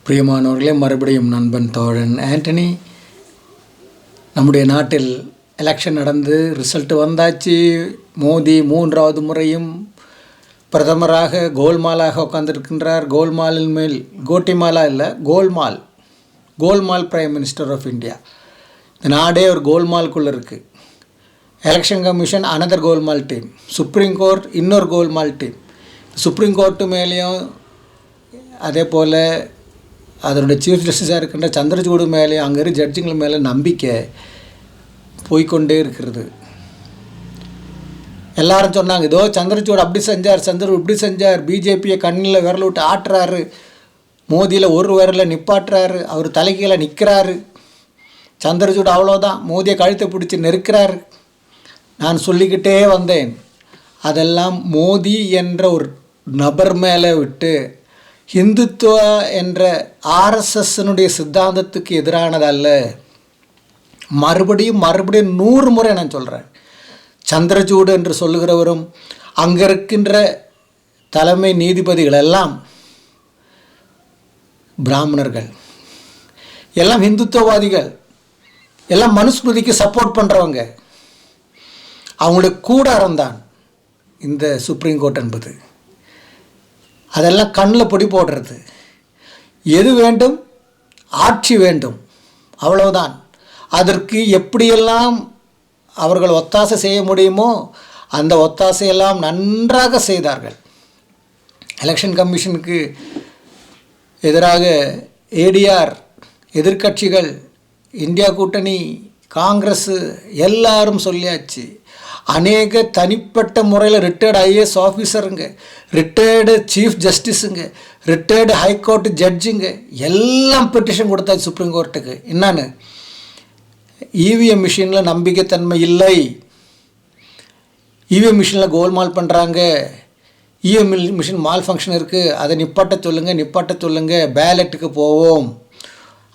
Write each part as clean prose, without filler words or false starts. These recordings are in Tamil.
பிரியமானவர்களே, மறுபடியும் நண்பன் தோழன் ஆண்டனி. நம்முடைய நாட்டில் எலெக்ஷன் நடந்து ரிசல்ட் வந்தாச்சு. மோடி 3வது முறையும் பிரதமராக கோல்மாலாக உட்காந்துருக்கின்றார். கோல்மாலின் மேல் கோட்டிமாலா இல்லை, கோல்மால் பிரைம் மினிஸ்டர் ஆஃப் இந்தியா. இந்த நாடே ஒரு கோல்மால்குள்ளே இருக்குது. எலெக்ஷன் கமிஷன் அனதர் கோல்மால் டீம், சுப்ரீம் கோர்ட் இன்னொரு கோல்மால் டீம். சுப்ரீம் கோர்ட்டு மேலேயும் அதே போல் அதனுடைய சீஃப் ஜஸ்டிஸாக இருக்கின்ற சந்திரசூடு மேலேயும் அங்கே இருக்க ஜட்ஜுங்கள் மேலே நம்பிக்கை போய்கொண்டே இருக்கிறது. எல்லாரும் சொன்னாங்க, இதோ சந்திரசூடு அப்படி செஞ்சார், சந்திரசூடு இப்படி செஞ்சார், பிஜேபியை கண்ணில் விரல் விட்டு ஆட்டுறாரு, மோதியில் ஒரு விரலில் நிப்பாட்டுறாரு, அவர் தலைகீழ நிற்கிறாரு, சந்திரசூடு அவ்வளோதான், மோதியை கழுத்தை பிடிச்சி நெருக்கிறாரு. நான் சொல்லிக்கிட்டே வந்தேன். அதெல்லாம் மோடி என்ற ஒரு நபர் மேலே விட்டு ஹிந்துத்துவ என்ற ஆர்எஸ்எஸ்னுடைய சித்தாந்தத்துக்கு எதிரானதல்ல. மறுபடியும் 100 முறை நான் சொல்கிறேன். சந்திரசூடு என்று சொல்லுகிறவரும் அங்கே இருக்கின்ற தலைமை நீதிபதிகள் எல்லாம் பிராமணர்கள், எல்லாம் இந்துத்துவவாதிகள், எல்லாம் மனுஸ்மிருதிக்கு சப்போர்ட் பண்ணுறவங்க. அவங்களுக்கு கூட இருந்தான் இந்த சுப்ரீம் கோர்ட் என்பது. அதெல்லாம் கண்ணில் பொடி போடுறது. எது வேண்டும்? ஆட்சி வேண்டும், அவ்வளவுதான். அதற்கு எப்படியெல்லாம் அவர்கள் ஒத்தாசை செய்ய முடியுமோ அந்த ஒத்தாசையெல்லாம் நன்றாக செய்தார்கள். எலெக்ஷன் கமிஷனுக்கு எதிராக ஏடிஆர், எதிர்க்கட்சிகள், இந்தியா கூட்டணி, காங்கிரஸ் எல்லாரும் சொல்லியாச்சு. அநேக தனிப்பட்ட முறையில் ரிட்டையர்டு ஐஏஎஸ் ஆஃபீஸருங்க, ரிட்டையர்டு சீஃப் ஜஸ்டிஸுங்க, ரிட்டையர்டு ஹைகோர்ட்டு ஜட்ஜுங்க எல்லாம் பெட்டிஷன் கொடுத்தாச்சு சுப்ரீம் கோர்ட்டுக்கு. என்னான்னு? இவிஎம் மிஷினில் நம்பிக்கைத்தன்மை இல்லை, இவிஎம் மிஷினில் கோல்மால் பண்ணுறாங்க, இவிஎம் மிஷின் மால் ஃபங்க்ஷன் இருக்குது, அதை நிப்பாட்ட சொல்லுங்கள், பேலட்டுக்கு போவோம்.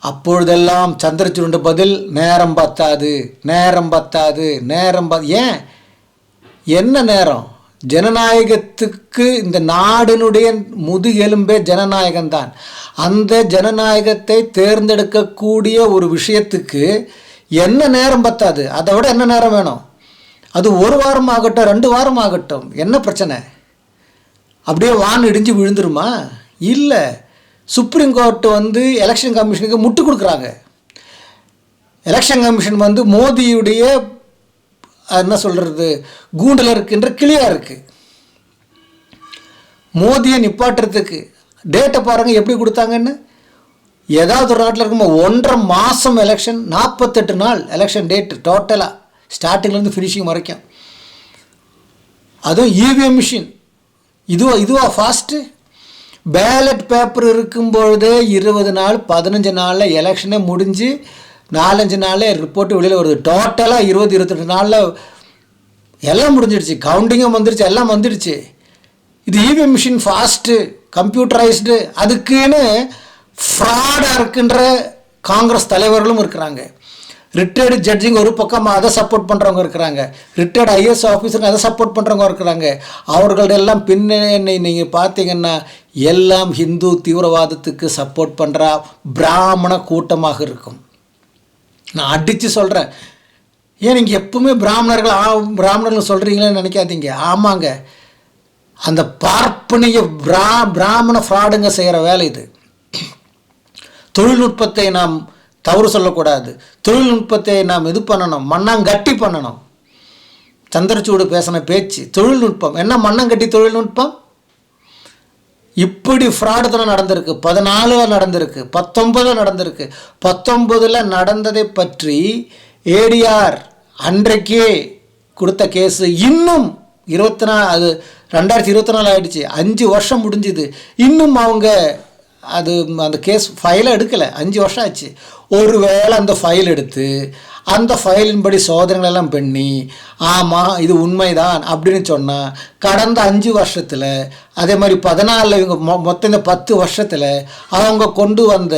அப்பொழுதெல்லாம் சந்திரசூடு பதில், நேரம் பத்தாது. ஏன்? என்ன நேரம்? ஜனநாயகத்துக்கு இந்த நாடினுடைய முதுகெலும்பே ஜனநாயகம்தான். அந்த ஜனநாயகத்தை தேர்ந்தெடுக்கக்கூடிய ஒரு விஷயத்துக்கு என்ன நேரம் பத்தாது? அதை விட என்ன நேரம் வேணும்? அது 1 வாரம் ஆகட்டும், 2 வாரம் ஆகட்டும், என்ன பிரச்சனை? அப்படியே வான் இடிஞ்சு விழுந்துருமா? இல்லை. சுப்ரீம் கோர்ட்டு எலெக்ஷன் கமிஷனுக்கு முட்டு கொடுக்குறாங்க. எலெக்ஷன் கமிஷன் மோடியுடைய என்ன சொல்கிறது, கூண்டில் இருக்கின்ற கிளியாக இருக்குது. மோதியை நிப்பாட்டுறதுக்கு டேட்டை பாருங்கள் எப்படி கொடுத்தாங்கன்னு. ஏதாவது ஒரு நாட்டில் இருக்கும்போது 1.5 மாதம் எலெக்ஷன், 48 நாள் எலெக்ஷன் டேட்டு டோட்டலாக ஸ்டார்டிங்லேருந்து ஃபினிஷிங் வரைக்கும். அதுவும் இவிஎம் மிஷின். இதுவா ஃபாஸ்ட்டு? பேலட் பேப்பர் இருக்கும்பொழுதே 20 நாள் 15 நாளில் எலெக்ஷனே முடிஞ்சு 4-5 நாளில் ரிப்போர்ட்டு வெளியில் வருது. டோட்டலாக 20-28 நாளில் எல்லாம் முடிஞ்சிடுச்சு. கவுண்டிங்கும் வந்துடுச்சு, எல்லாம் வந்துடுச்சு. இது இவிஎம் மிஷின் ஃபாஸ்ட்டு, கம்ப்யூட்டரைஸ்டு. அதுக்குன்னு ஃப்ராடாக இருக்கின்ற காங்கிரஸ் தலைவர்களும் இருக்கிறாங்க. ரிட்டையர்டு ஜட்ஜிங் ஒரு பக்கம் அதை சப்போர்ட் பண்ணுறவங்க இருக்கிறாங்க, ரிட்டையர்டு ஐஏஎஸ் ஆஃபீஸருங்க அதை சப்போர்ட் பண்ணுறவங்க இருக்கிறாங்க. அவர்களெல்லாம் பின்னணி நீங்கள் பார்த்தீங்கன்னா எல்லாம் ஹிந்து தீவிரவாதத்துக்கு சப்போர்ட் பண்ணுற பிராமண கூட்டமாக இருக்கும். நான் அடித்து சொல்கிறேன். ஏன் நீங்கள் எப்பவுமே பிராமணர்கள் சொல்கிறீங்களேன்னு நினைக்காதீங்க. ஆமாங்க, அந்த பார்ப்பனிய பிராமண ஃப்ராடுங்க செய்கிற வேலை இது. தொழில்நுட்பத்தை நாம் தவறு சொல்லக்கூடாது. தொழில்நுட்பத்தை நாம் இது பண்ணணும், மண்ணாங்கட்டி பண்ணணும். சந்திரசூடு பேசின பேச்சு தொழில்நுட்பம் என்ன? மண்ணாங்கட்டி தொழில்நுட்பம். இப்படி ஃப்ராடுத்தனம் நடந்திருக்கு. 14 நடந்திருக்கு, 19 நடந்திருக்கு. 19 நடந்ததை பற்றி ஏடிஆர் அன்றைக்கே கொடுத்த கேஸு இன்னும் 24, அது 2024 ஆகிடுச்சு. 5 வருஷம் முடிஞ்சுது. இன்னும் அவங்க அந்த கேஸ் ஃபைலை எடுக்கலை. 5 வருஷம் ஆச்சு. ஒருவேளை அந்த ஃபைல் எடுத்து அந்த ஃபைலின்படி சோதனைகளெல்லாம் பண்ணி ஆமாம் இது உண்மைதான் அப்படின்னு சொன்னால் கடந்த 5 வருஷத்தில், அதே மாதிரி 14 இவங்க மொத்தம் இந்த 10 வருஷத்தில் அவங்க கொண்டு வந்த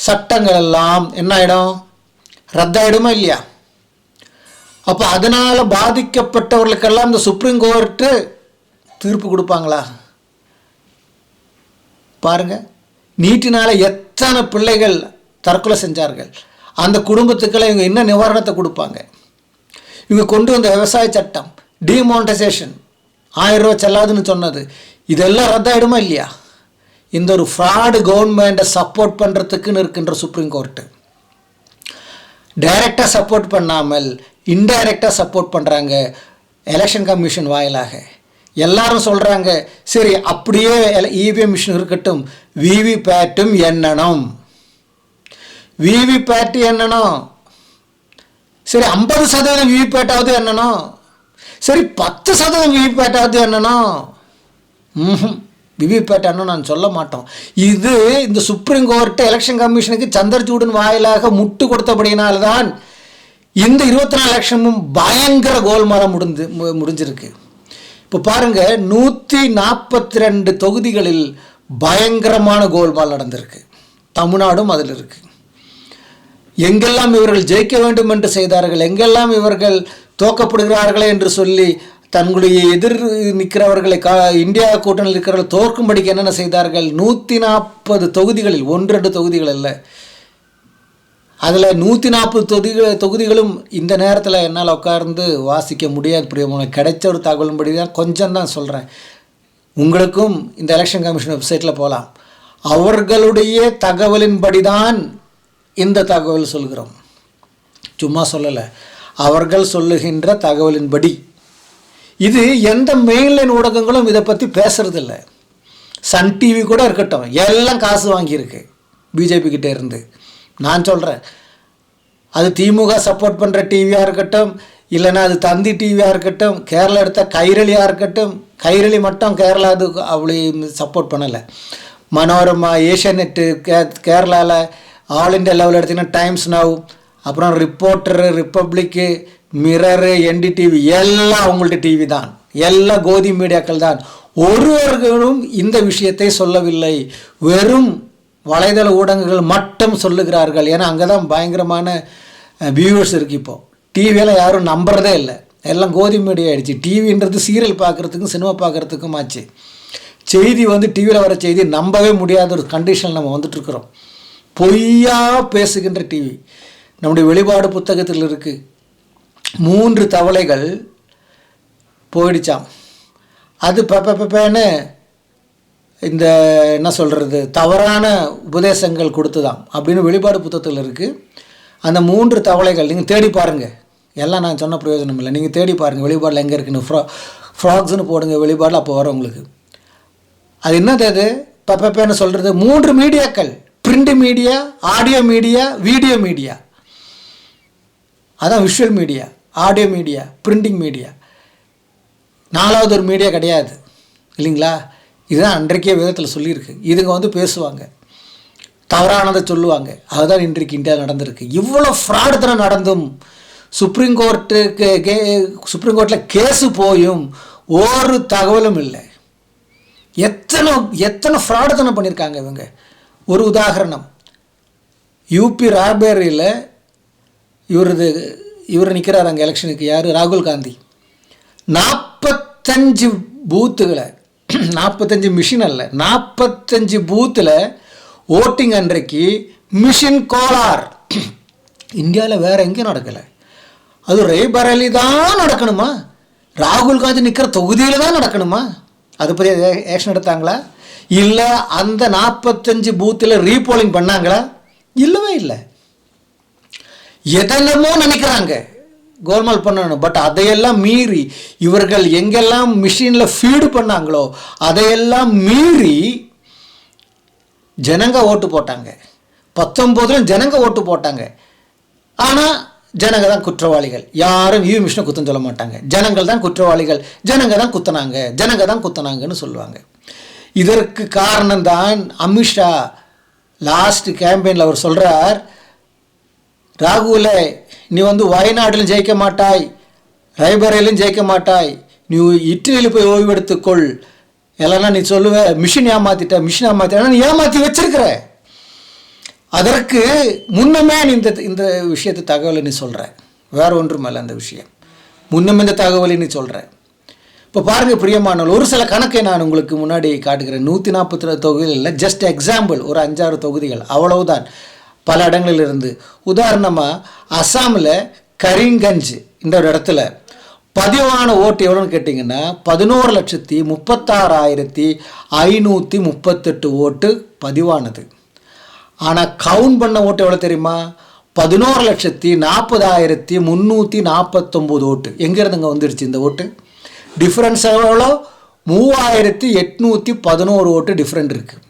சட்டங்கள் எல்லாம் என்ன ஆகிடும்? ரத்தாயிடுமா இல்லையா? அப்போ அதனால் பாதிக்கப்பட்டவர்களுக்கெல்லாம் இந்த சுப்ரீம் கோர்ட்டு தீர்ப்பு கொடுப்பாங்களா? பாருங்கள், நீட்டினால் எத்தனை பிள்ளைகள் தற்கொலை செஞ்சார்கள். அந்த குடும்பத்துக்கெல்லாம் இவங்க என்ன நிவாரணத்தை கொடுப்பாங்க? இவங்க கொண்டு வந்த விவசாய சட்டம், டிமானிட்டைசேஷன், 1000 ரூபா செல்லாதுன்னு சொன்னது, இதெல்லாம் ரத்தாயிடுமா இல்லையா? இந்த ஒரு ஃப்ராடு கவர்மெண்ட்டை சப்போர்ட் பண்ணுறதுக்குன்னு இருக்கின்ற சுப்ரீம் கோர்ட்டு டைரெக்டாக சப்போர்ட் பண்ணாமல் இன்டைரக்டாக சப்போர்ட் பண்ணுறாங்க. எலெக்ஷன் கமிஷன் வாயிலாக எல்லாரும் சொல்கிறாங்க, சரி அப்படியே இவிஎம் மிஷின் இருக்கட்டும், விவிபேட்டும் எண்ணணும், விவிபேட்டு எண்ணணும். சரி 50% விவிபேட்டாவது எண்ணணும், சரி 10% விவிபேட்டாவது எண்ணணும். விவிபேட் எண்ணணும் நான் சொல்ல மாட்டோம். இது இந்த சுப்ரீம் கோர்ட்டு எலெக்ஷன் கமிஷனுக்கு சந்திரசூடன் வாயிலாக முட்டு கொடுத்தபடியினால்தான் இந்த 24 எலெக்ஷனும் பயங்கர கோல்மாலம் முடிஞ்சிருக்கு. இப்போ பாருங்கள், 142 தொகுதிகளில் பயங்கரமான கோல்மால் நடந்திருக்கு. தமிழ்நாடும் அதில் இருக்குது. எங்கெல்லாம் இவர்கள் ஜெயிக்க வேண்டும் என்று செய்தார்கள், எங்கெல்லாம் இவர்கள் தோக்கப்படுகிறார்களே என்று சொல்லி தங்களுடைய எதிர் நிற்கிறவர்களை இந்தியா கூட்டணியில் இருக்கிறவர்கள் தோற்கும்படிக்கு என்னென்ன செய்தார்கள். 140 தொகுதிகளில் 1-2 தொகுதிகள் அல்ல, அதில் 140 தொகுதிகளும் இந்த நேரத்தில் என்னால் உட்கார்ந்து வாசிக்க முடியாது. பிரியமான கிடைச்ச ஒரு தகவலின்படி தான் கொஞ்சம் தான் சொல்கிறேன். உங்களுக்கும் இந்த எலெக்ஷன் கமிஷன் வெப்சைட்டில் போகலாம். அவர்களுடைய தகவலின்படி தான் இந்த தகவல் சொல்கிறோம், சும்மா சொல்லலை. அவர்கள் சொல்லுகின்ற தகவலின்படி. இது எந்த மெயின்லைன் ஊடகங்களும் இதை பற்றி பேசுறதில்ல. சன் டிவி கூட இருக்கட்டும், எல்லாம் காசு வாங்கியிருக்கு பிஜேபி கிட்டே இருந்து. நான் சொல்கிறேன், அது திமுக சப்போர்ட் பண்ணுற டிவியாக இருக்கட்டும், இல்லைன்னா அது தந்தி டிவியாக இருக்கட்டும், கேரளா எடுத்த கைரளியாக இருக்கட்டும். கைரளி மட்டும் கேரளா அது அப்படி சப்போர்ட் பண்ணலை. மனோரமா, ஏஷியநெட்டு, கேரளாவில் ஆல் இண்டியா லெவலில் எடுத்திங்கன்னா டைம்ஸ் நவ், அப்புறம் ரிப்போர்ட்டரு, ரிப்பப்ளிக்கு, மிரரு, என்டிடிவி எல்லாம் அவங்கள்ட்ட டிவி தான், எல்லாம் கோதி மீடியாக்கள் தான். ஒருவர்களும் இந்த விஷயத்தை சொல்லவில்லை. வெறும் வலைதள ஊடகங்கள் மட்டும் சொல்லுகிறார்கள். ஏன்னா அங்கே தான் பயங்கரமான வியூவர்ஸ் இருக்குது. இப்போது டிவியெல்லாம் யாரும் நம்புறதே இல்லை, எல்லாம் கோதி மீடியா ஆகிடுச்சு. டிவின்றது சீரியல் பார்க்குறதுக்கும் சினிமா பார்க்குறதுக்கும் ஆச்சு. செய்தி டிவியில் வர செய்தி நம்பவே முடியாத ஒரு கண்டிஷன் நம்ம வந்துட்டுருக்குறோம். பொய்யா பேசுகின்ற டிவி. நம்முடைய வெளிப்பாடு புத்தகத்தில் இருக்குது, 3 தவளைகள் போயிடுச்சாம். அது பெப்பேன்னு இந்த என்ன சொல்கிறது தவறான உபதேசங்கள் கொடுத்துதான் அப்படின்னு வெளிப்பாடு புத்தகத்தில் இருக்குது. அந்த 3 தவளைகள் நீங்கள் தேடி பாருங்கள், எல்லாம் நான் சொன்ன பிரயோஜனம் இல்லை. நீங்கள் தேடி பாருங்கள் வெளிப்பாடில் எங்கே இருக்குன்னு. ஃப்ராக்ஸ்னு போடுங்க வெளிப்பாடில், அப்போ வரும் உங்களுக்கு. அது என்னது? அது பெப்பேன்னு சொல்கிறது 3 மீடியாக்கள், print media, audio media, video media. அதான் visual media, audio media, printing media. 4வது ஒரு மீடியா கிடையாது இல்லைங்களா? இதுதான் அன்றைக்கே விதத்தில் சொல்லியிருக்கு. இதுங்க பேசுவாங்க, தவறானதை சொல்லுவாங்க. அதுதான் இன்றைக்கு இந்தியாவில் நடந்திருக்கு. இவ்வளோ ஃப்ராடுத்தனம் நடந்தும் சுப்ரீம் கோர்ட்டில் கேஸு போயும் ஒரு தகவலும் இல்லை. எத்தனை ஃப்ராடுத்தனம் பண்ணியிருக்காங்க இவங்க. ஒரு உதாரணம், யூபி ராபேரியில் இவர் நிற்கிறார் அங்கே எலெக்ஷனுக்கு. யார்? ராகுல் காந்தி. 45 பூத்துகளை, 45 மிஷின் அல்ல, 45 பூத்தில் ஓட்டிங் அன்றைக்கு மிஷின் கோளார். இந்தியாவில் வேறு எங்கேயும் நடக்கலை. அது ரேபரேலி தான் நடக்கணுமா? ராகுல் காந்தி நிற்கிற தொகுதியில் தான் நடக்கணுமா? அதை பற்றி ஆக்ஷன் எடுத்தாங்களா? இல்லை அந்த 45 பூத்தில் ரீபோலிங் பண்ணாங்களா? இல்லவே இல்லை. எதெல்லாமோ நினைக்கிறாங்க கோல்மால் பண்ணணும். பட் அதையெல்லாம் மீறி இவர்கள் எங்கெல்லாம் மிஷினில் ஃபீடு பண்ணாங்களோ அதையெல்லாம் மீறி ஜனங்க ஓட்டு போட்டாங்க. 19 ஜனங்க ஓட்டு போட்டாங்க. ஆனால் ஜனங்க தான் குற்றவாளிகள். யாரும் ஈவி மிஷினை குத்தம் சொல்ல மாட்டாங்க. ஜனங்கள் தான் குற்றவாளிகள், ஜனங்க தான் குத்தனாங்கன்னு சொல்லுவாங்க. இதற்கு காரணம்தான் அமித்ஷா லாஸ்ட் கேம்பெயினில் அவர் சொல்கிறார், ராகுலை நீ வயநாட்டிலும் ஜெயிக்க மாட்டாய், ரைபரேலையும் ஜெயிக்க மாட்டாய், நீ இட்லியில் போய் ஓய்வெடுத்துக்கொள். இல்லைன்னா நீ சொல்லுவ மிஷின் ஏமாற்றிட்ட நீ ஏமாற்றி வச்சிருக்கிற. அதற்கு முன்னமே நீ இந்த விஷயத்தை தகவலை நீ சொல்கிற, வேற ஒன்றும் இல்லை. அந்த விஷயம் முன்னமே இந்த தகவலை நீ சொல்கிற. இப்போ பாருங்கள் பிரியமானவர்கள், ஒரு சில கணக்கை நான் உங்களுக்கு முன்னாடி காட்டுகிறேன். 140 தொகுதிகள் இல்லை, ஜஸ்ட் எக்ஸாம்பிள், ஒரு 5-6 தொகுதிகள் அவ்வளவுதான், பல இடங்களில் இருந்து. உதாரணமாக அஸ்ஸாமில் கரீம்கஞ்ச் என்ற ஒரு இடத்துல பதிவான ஓட்டு எவ்வளோன்னு கேட்டிங்கன்னா 11,36,538 ஓட்டு பதிவானது. ஆனால் கவுண்ட் பண்ண ஓட்டு எவ்வளோ தெரியுமா? 11,40,349 ஓட்டு. எங்கேருந்துங்க வந்துடுச்சு இந்த ஓட்டு? டிஃப்ரென்ஸ் எவ்வளோ? 3,811 ஓட்டு டிஃப்ரெண்ட் இருக்குது.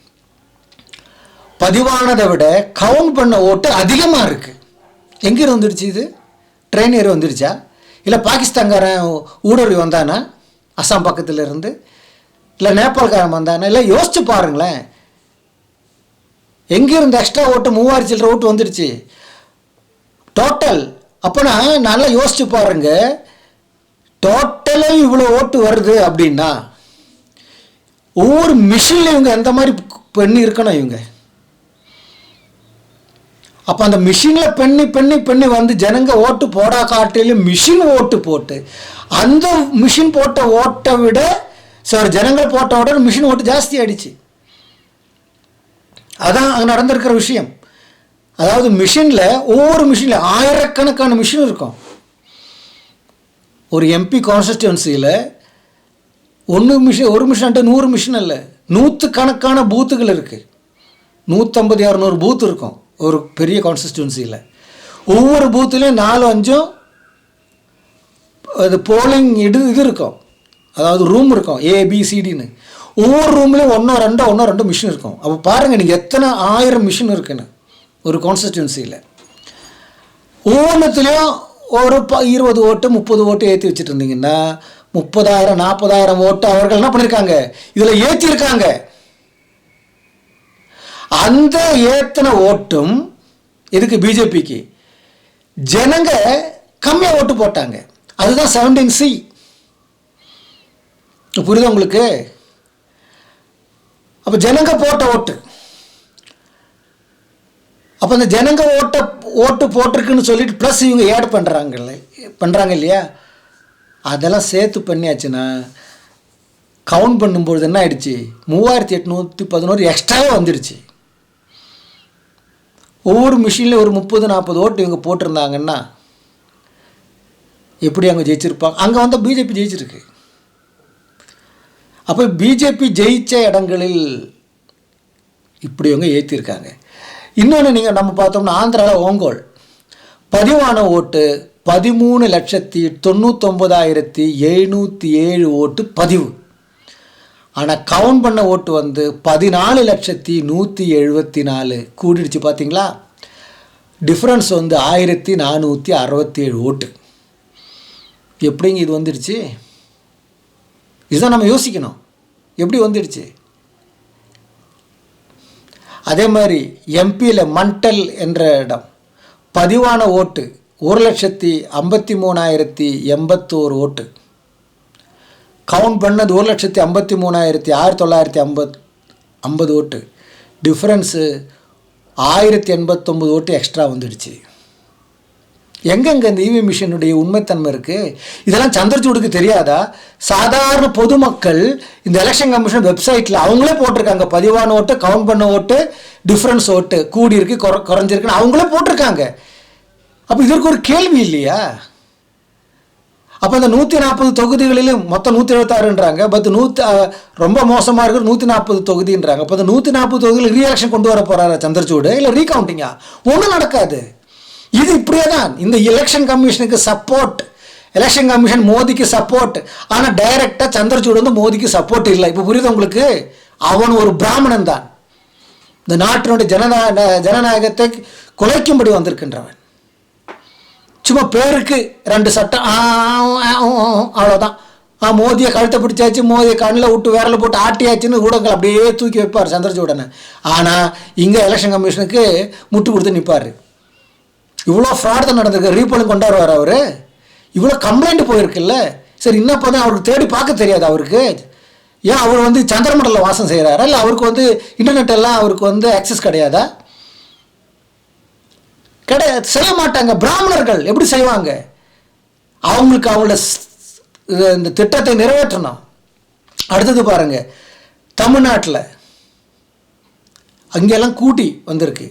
பதிவானதை விட கவுண்ட் பண்ண ஓட்டு அதிகமாக இருக்குது. எங்கே வந்துடுச்சு இது? ட்ரெயின் ஏறி வந்துடுச்சா? இல்லை பாகிஸ்தான்காரன் ஊடுருவி வந்தானா அஸ்ஸாம் பக்கத்தில் இருந்து? இல்லை நேபாளக்காரன் வந்தானா? இல்லை யோசிச்சு பாருங்களேன், எங்கேருந்து எக்ஸ்ட்ரா ஓட்டு 3000 சில்லற ஓட்டு வந்துடுச்சு டோட்டல். அப்போனா நல்லா யோசிச்சு பாருங்க, டோட்டலாக இவ்வளோ ஓட்டு வருது அப்படின்னா ஒவ்வொரு மிஷினில் இவங்க எந்த மாதிரி பண்ணி இருக்கணும் இவங்க. அப்போ அந்த மிஷினில் பண்ணி வந்து ஜனங்க ஓட்டு போடா காட்டிலும் மிஷின் ஓட்டு போட்டு அந்த மிஷின் போட்ட ஓட்டை விட ஜனங்கள் போட்ட ஓட்ட மிஷின் ஓட்டு ஜாஸ்தி ஆயிடுச்சு. அதான் அங்கே நடந்திருக்கிற விஷயம். அதாவது மிஷினில் ஒவ்வொரு மிஷினில் ஆயிரக்கணக்கான மிஷின் இருக்கும். ஒரு எம்பி கான்ஸ்டிட்யூன்சியில் ஒரு மிஷின் 100 மிஷின் இல்லை, 100 கணக்கான பூத்துகள் இருக்குது. 150-200 பூத் இருக்கும் ஒரு பெரிய கான்ஸ்டிட்யூன்சியில். ஒவ்வொரு பூத்துலேயும் 4-5 அது போலிங் இது இருக்கும், அதாவது ரூம் இருக்கும், ABCDன்னு. ஒவ்வொரு ரூம்லேயும் 1-2 மிஷின் இருக்கும். அப்போ பாருங்கள் நீங்கள் எத்தனை 1000 மிஷின் இருக்குன்னு ஒரு கான்ஸ்டிட்யூன்சியில். ஒவ்வொன்றுத்துலேயும் ஒரு 20 ஓட்டு 30 ஓட்டு ஏற்றி வச்சுட்டு இருந்தீங்கன்னா 30,000-40,000 ஓட்டு அவர்கள் என்ன பண்ணியிருக்காங்க, இதில் ஏற்றிருக்காங்க. அந்த ஏத்தனை ஓட்டும் இதுக்கு பிஜேபிக்கு ஜனங்க கம்மியாக ஓட்டு போட்டாங்க. அதுதான் 17C. புரியுதா உங்களுக்கு? அப்போ ஜனங்க போட்ட ஓட்டு. அப்போ அந்த ஜனங்க ஓட்டு போட்டிருக்குன்னு சொல்லிட்டு ப்ளஸ் இவங்க ஏட் பண்ணுறாங்க இல்லையா, அதெல்லாம் சேர்த்து பண்ணியாச்சுன்னா கவுண்ட் பண்ணும்பொழுது என்ன ஆயிடுச்சு, 3,811 எக்ஸ்ட்ராவே வந்துடுச்சு. ஒவ்வொரு மிஷினில் ஒரு 30-40 ஓட்டு இவங்க போட்டிருந்தாங்கன்னா எப்படி அவங்க ஜெயிச்சிருப்பாங்க? அங்கே வந்து பிஜேபி ஜெயிச்சிருக்கு. அப்போ பிஜேபி ஜெயித்த இடங்களில் இப்படி இவங்க ஏற்றிருக்காங்க. இன்னொன்று நீங்கள் நம்ம பார்த்தோம்னா ஆந்திராவில் ஓங்கோல் பதிவான ஓட்டு 13,99,707 ஓட்டு பதிவு. ஆனால் கவுண்ட் பண்ண ஓட்டு வந்து 14,174 கூடிடுச்சு. பார்த்தீங்களா? டிஃப்ரென்ஸ் வந்து 1,467 ஓட்டு. எப்படிங்க இது வந்துடுச்சு? இதுதான் நம்ம யோசிக்கணும், எப்படி வந்துடுச்சு. அதே மாதிரி எம்பியில் மண்டல் என்ற இடம் பதிவான ஓட்டு 1,53,081 ஓட்டு. கவுண்ட் பண்ணது 1,53,1950 ஓட்டு. டிஃப்ரென்ஸு 1,089 ஓட்டு எக்ஸ்ட்ரா வந்துடுச்சு. எங்கெங்கே இந்த இவி மிஷினுடைய உண்மைத்தன்மை இருக்குது? இதெல்லாம் சந்திரசூடுக்கு தெரியாதா? சாதாரண பொதுமக்கள் இந்த எலெக்ஷன் கமிஷன் வெப்சைட்டில் அவங்களே போட்டிருக்காங்க, பதிவான ஓட்டு, கவுண்ட் பண்ண ஓட்டு, டிஃப்ரென்ஸ் ஓட்டு கூடியிருக்கு குறைஞ்சிருக்குன்னு அவங்களே போட்டிருக்காங்க. அப்போ இதற்கு ஒரு கேள்வி இல்லையா? அப்போ அந்த 140 தொகுதிகளிலும் மொத்தம் 176ன்றாங்க, பட் ரொம்ப மோசமாக இருக்கிற 140 தொகுதின்றாங்க. அப்போ அந்த 140 தொகுதியில் ரீஎலெக்ஷன் கொண்டு வர போகிறாரா சந்திரசூடு, இல்லை ரீகவுண்டிங்கா? ஒன்றும் நடக்காது. இது இப்படியே தான். இந்த எலெக்ஷன் கமிஷனுக்கு சப்போர்ட், எலெக்ஷன் கமிஷன் மோதிக்கு சப்போர்ட், ஆனால் டைரக்டாக சந்திரசூடு வந்து மோதிக்கு சப்போர்ட் இல்லை. இப்போ புரியுது உங்களுக்கு? அவன் ஒரு பிராமணன் தான், இந்த நாட்டினுடைய ஜனநாயகத்தை குலைக்கும்படி வந்திருக்கின்றவன். சும்மா பேருக்கு 2 சட்டம் அவ்வளோதான். மோதியை கழுத்தை பிடிச்சாச்சு, மோதியை கண்ணில் விட்டு விரல போட்டு ஆட்டியாச்சுன்னு ஊடகங்கள் அப்படியே தூக்கி வைப்பார் சந்திரசூடனை. ஆனால் இங்கே எலெக்ஷன் கமிஷனுக்கு முட்டு கொடுத்து நிற்பார். இவ்வளோ ஃப்ராட் தான் நடந்திருக்கு. ரீபோலிங் கொண்டாடுவார் அவர். இவ்வளோ கம்ப்ளைண்ட் போயிருக்குல்ல. சரி, இன்னும் தான் அவருக்கு தேடி பார்க்க தெரியாது அவருக்கு. ஏன் அவர் வந்து சந்திரமண்டலில் வாசம் செய்கிறாரா, இல்லை அவருக்கு வந்து இன்டர்நெட் எல்லாம் அவருக்கு வந்து ஆக்சஸ் கிடையாதா? கிடையாது, செய்ய மாட்டாங்க. பிராமணர்கள் எப்படி செய்வாங்க? அவங்களுக்கு அவங்கள இந்த திட்டத்தை நிறைவேற்றணும். அடுத்தது பாருங்கள், தமிழ்நாட்டில் அங்கெல்லாம் கூட்டி வந்திருக்கு.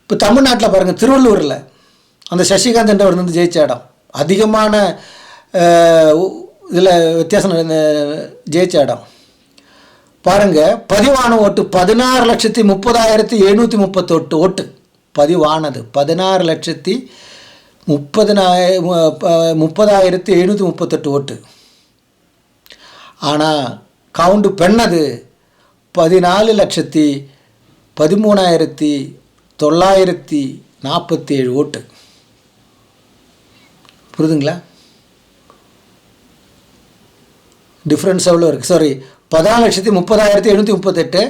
இப்போ தமிழ்நாட்டில் பாருங்கள், திருவள்ளூரில் அந்த சசிகாந்த் என்றவர் வந்து ஜெயிச்ச இடம், அதிகமான இதில் வித்தியாசம் ஜெயிச்ச இடம் பாருங்கள். பதிவான ஓட்டு 16,30,738 ஓட்டு பதிவானது. 16,30,738 ஓட்டு. ஆனால் கவுண்டு பெண்ணது 14,13,947 ஓட்டு. புரியுதுங்களா? டிஃப்ரென்ஸ் எவ்வளோ இருக்குது? சாரி, 14,30,738,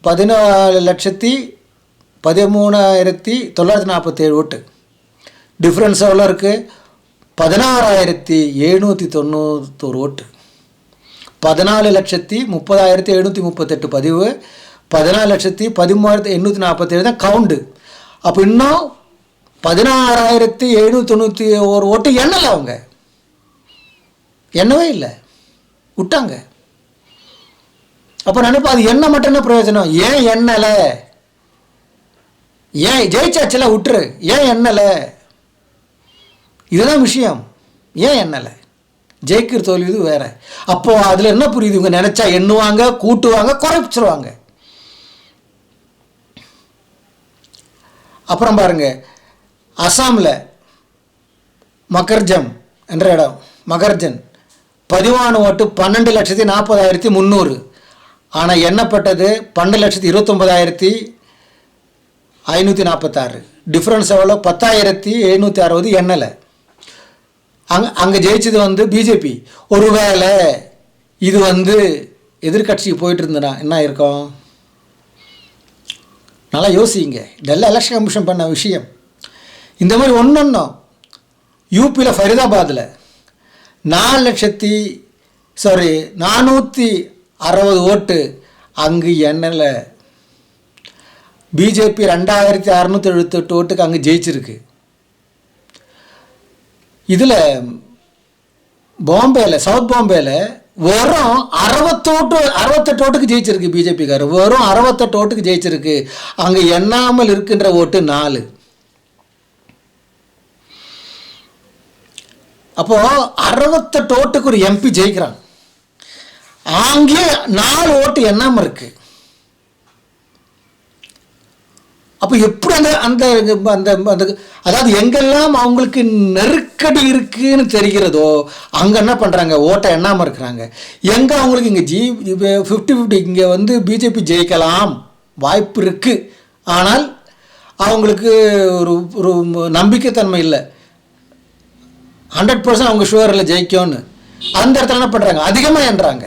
14,13,947 ஓட்டு. டிஃப்ரென்ஸ் எவ்வளோ இருக்குது? 16,791 ஓட்டு. 14,30,738 பதிவு, 14,13,847 தான் கவுண்டு. அப்போ இன்னும் 16,791 ஓட்டு எண்ணலை. அவங்க எண்ணவே இல்லை, விட்டாங்க. அப்போ நினைப்பா அது என்ன மட்டும் என்ன பிரயோஜனம்? ஏன் எண்ணலை? ஏன் ஜெயிச்சாச்சில் விட்டுரு, ஏன் எண்ணலை? இதுதான் விஷயம். ஏன் எண்ணலை? ஜெயிக்கிற தோல்வி இது வேற. அப்போது அதில் என்ன புரியுது? இவங்க நினச்சா எண்ணுவாங்க, கூட்டுவாங்க, குறைச்சிருவாங்க. அப்புறம் பாருங்கள், அசாமில் மகர்ஜம் என்ற இடம், மகர்ஜன் பதிவான ஓட்டு 12,40,300. ஆனால் எண்ணப்பட்டது 12,29,546. டிஃப்ரென்ஸ் எவ்வளோ? 10,760 எண்ணலை. அங்கே ஜெயிச்சது வந்து பிஜேபி. ஒருவேளை இது வந்து எதிர்கட்சிக்கு போயிட்டு இருந்தனா என்ன இருக்கும்? நல்லா யோசிங்க. இதெல்லாம் எலெக்ஷன் கமிஷன் பண்ண விஷயம். இந்த மாதிரி ஒன்றும் யூபியில் ஃபரிதாபாத்தில் 460 ஓட்டு அங்கு எண்ணலை. பிஜேபி 2,678 ஓட்டுக்கு அங்கே ஜெயிச்சிருக்கு. இதில் பாம்பேயில், சவுத் பாம்பேயில் வெறும் 68 ஓட்டுக்கு ஜெயிச்சிருக்கு பிஜேபிக்கார். வெறும் 68 ஓட்டுக்கு ஜெயிச்சிருக்கு. அங்கே எண்ணாமல் இருக்கின்ற ஓட்டு 4. அப்போது 68 ஓட்டுக்கு ஒரு எம்பி ஜெயிக்கிறான். அங்கே 4 ஓட்டு எண்ணாமல் இருக்குது. அப்போ எப்படி அந்த அந்த அந்த அந்த அதாவது எங்கெல்லாம் அவங்களுக்கு நெருக்கடி இருக்குன்னு தெரிகிறதோ அங்கே என்ன பண்ணுறாங்க? ஓட்டை எண்ணாமல் இருக்கிறாங்க. எங்கே அவங்களுக்கு இங்கே 50-50 இங்கே வந்து பிஜேபி ஜெயிக்கலாம் வாய்ப்பு இருக்குது. ஆனால் அவங்களுக்கு ஒரு ஒரு நம்பிக்கைத்தன்மை இல்லை. 100% அவங்க ஷுவர் இல்லை ஜெயிக்கும்னு. அந்த இடத்துல என்ன பண்ணுறாங்க? அதிகமாக எண்ணுறாங்க.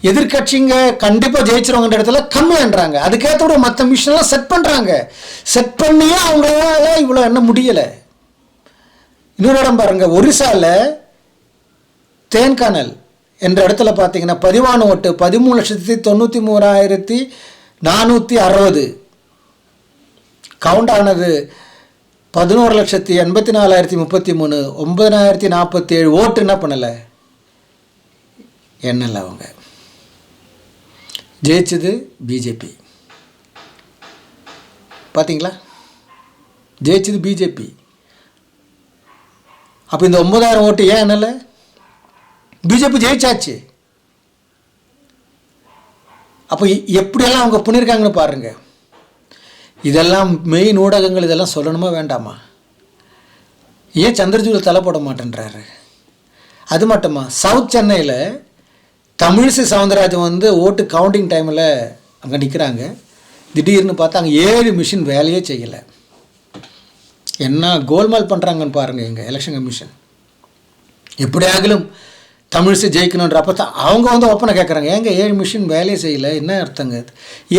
எதிர்கட்சிங்க கண்டிப்பாக ஜெயிச்சிருவாங்கன்ற இடத்துல கம்மியான்றாங்க. அதுக்கேற்ற மற்ற மிஷினெலாம் செட் பண்ணுறாங்க. செட் பண்ணியே அவங்களால இவ்வளோ எண்ண முடியலை. இன்னொரு இடம் பாருங்கள், ஒரிசாவில் தேன்கானல் என்ற இடத்துல பார்த்தீங்கன்னா பதிவான ஓட்டு 13,93,460. கவுண்ட் ஆனது 11,84,033. 9,047 ஓட்டு என்ன பண்ணலை? எண்ணலை. அவங்க ஜெயிச்சது பிஜேபி. பார்த்தீங்களா? ஜெயிச்சது பிஜேபி. அப்போ இந்த 9,000 ஓட்டு ஏன் எண்ணலை? பிஜேபி ஜெயிச்சாச்சு. அப்போ எப்படியெல்லாம் அவங்க பண்ணியிருக்காங்கன்னு பாருங்கள். இதெல்லாம் மெயின் ஊடகங்கள் இதெல்லாம் சொல்லணுமா வேண்டாமா? ஏன் சந்திரஜூவில் தலை போட மாட்டேன்றாரு? அது மட்டுமா, சவுத் சென்னையில் தமிழிசை சவுந்தரராஜன் வந்து ஓட்டு கவுண்டிங் டைமில் அங்கே நிற்கிறாங்க. திடீர்னு பார்த்தா அங்கே 7 மிஷின் வேலையே செய்யலை. என்ன கோல்மால் பண்ணுறாங்கன்னு பாருங்கள் எங்கள் எலெக்ஷன் கமிஷன். எப்படியாகலும் தமிழிசை ஜெயிக்கணுன்றப்ப தான் அவங்க வந்து ஓப்பனாக கேட்குறாங்க, ஏங்க 7 மிஷின் வேலையே செய்யலை? என்ன அர்த்தங்க?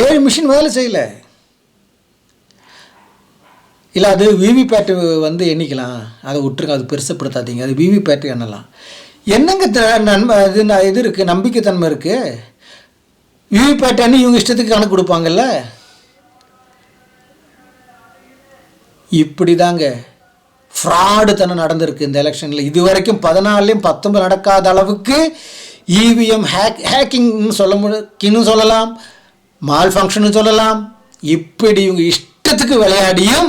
7 மிஷின் வேலை செய்யலை. இல்லை அது விவிபேட்டு வந்து எண்ணிக்கலாம், அதை விட்டுருங்க, அது பெருசப்படுத்தாதீங்க, அது விவிபேட்டு எண்ணலாம். என்னங்க இது இருக்குது, நம்பிக்கைத்தன்மை இருக்குது. விவிபேட் எண்ணி இவங்க இஷ்டத்துக்கு கணக்கு கொடுப்பாங்கல்ல. இப்படி தாங்க ஃப்ராடு தானே நடந்திருக்கு இந்த எலெக்ஷனில். இது வரைக்கும் 14லையும் 19 நடக்காத அளவுக்கு இவிஎம் ஹேக்கிங்னு சொல்லலாம், மால் ஃபங்க்ஷன்னு சொல்லலாம். இப்படி இவங்க இஷ்டத்துக்கு விளையாடியும்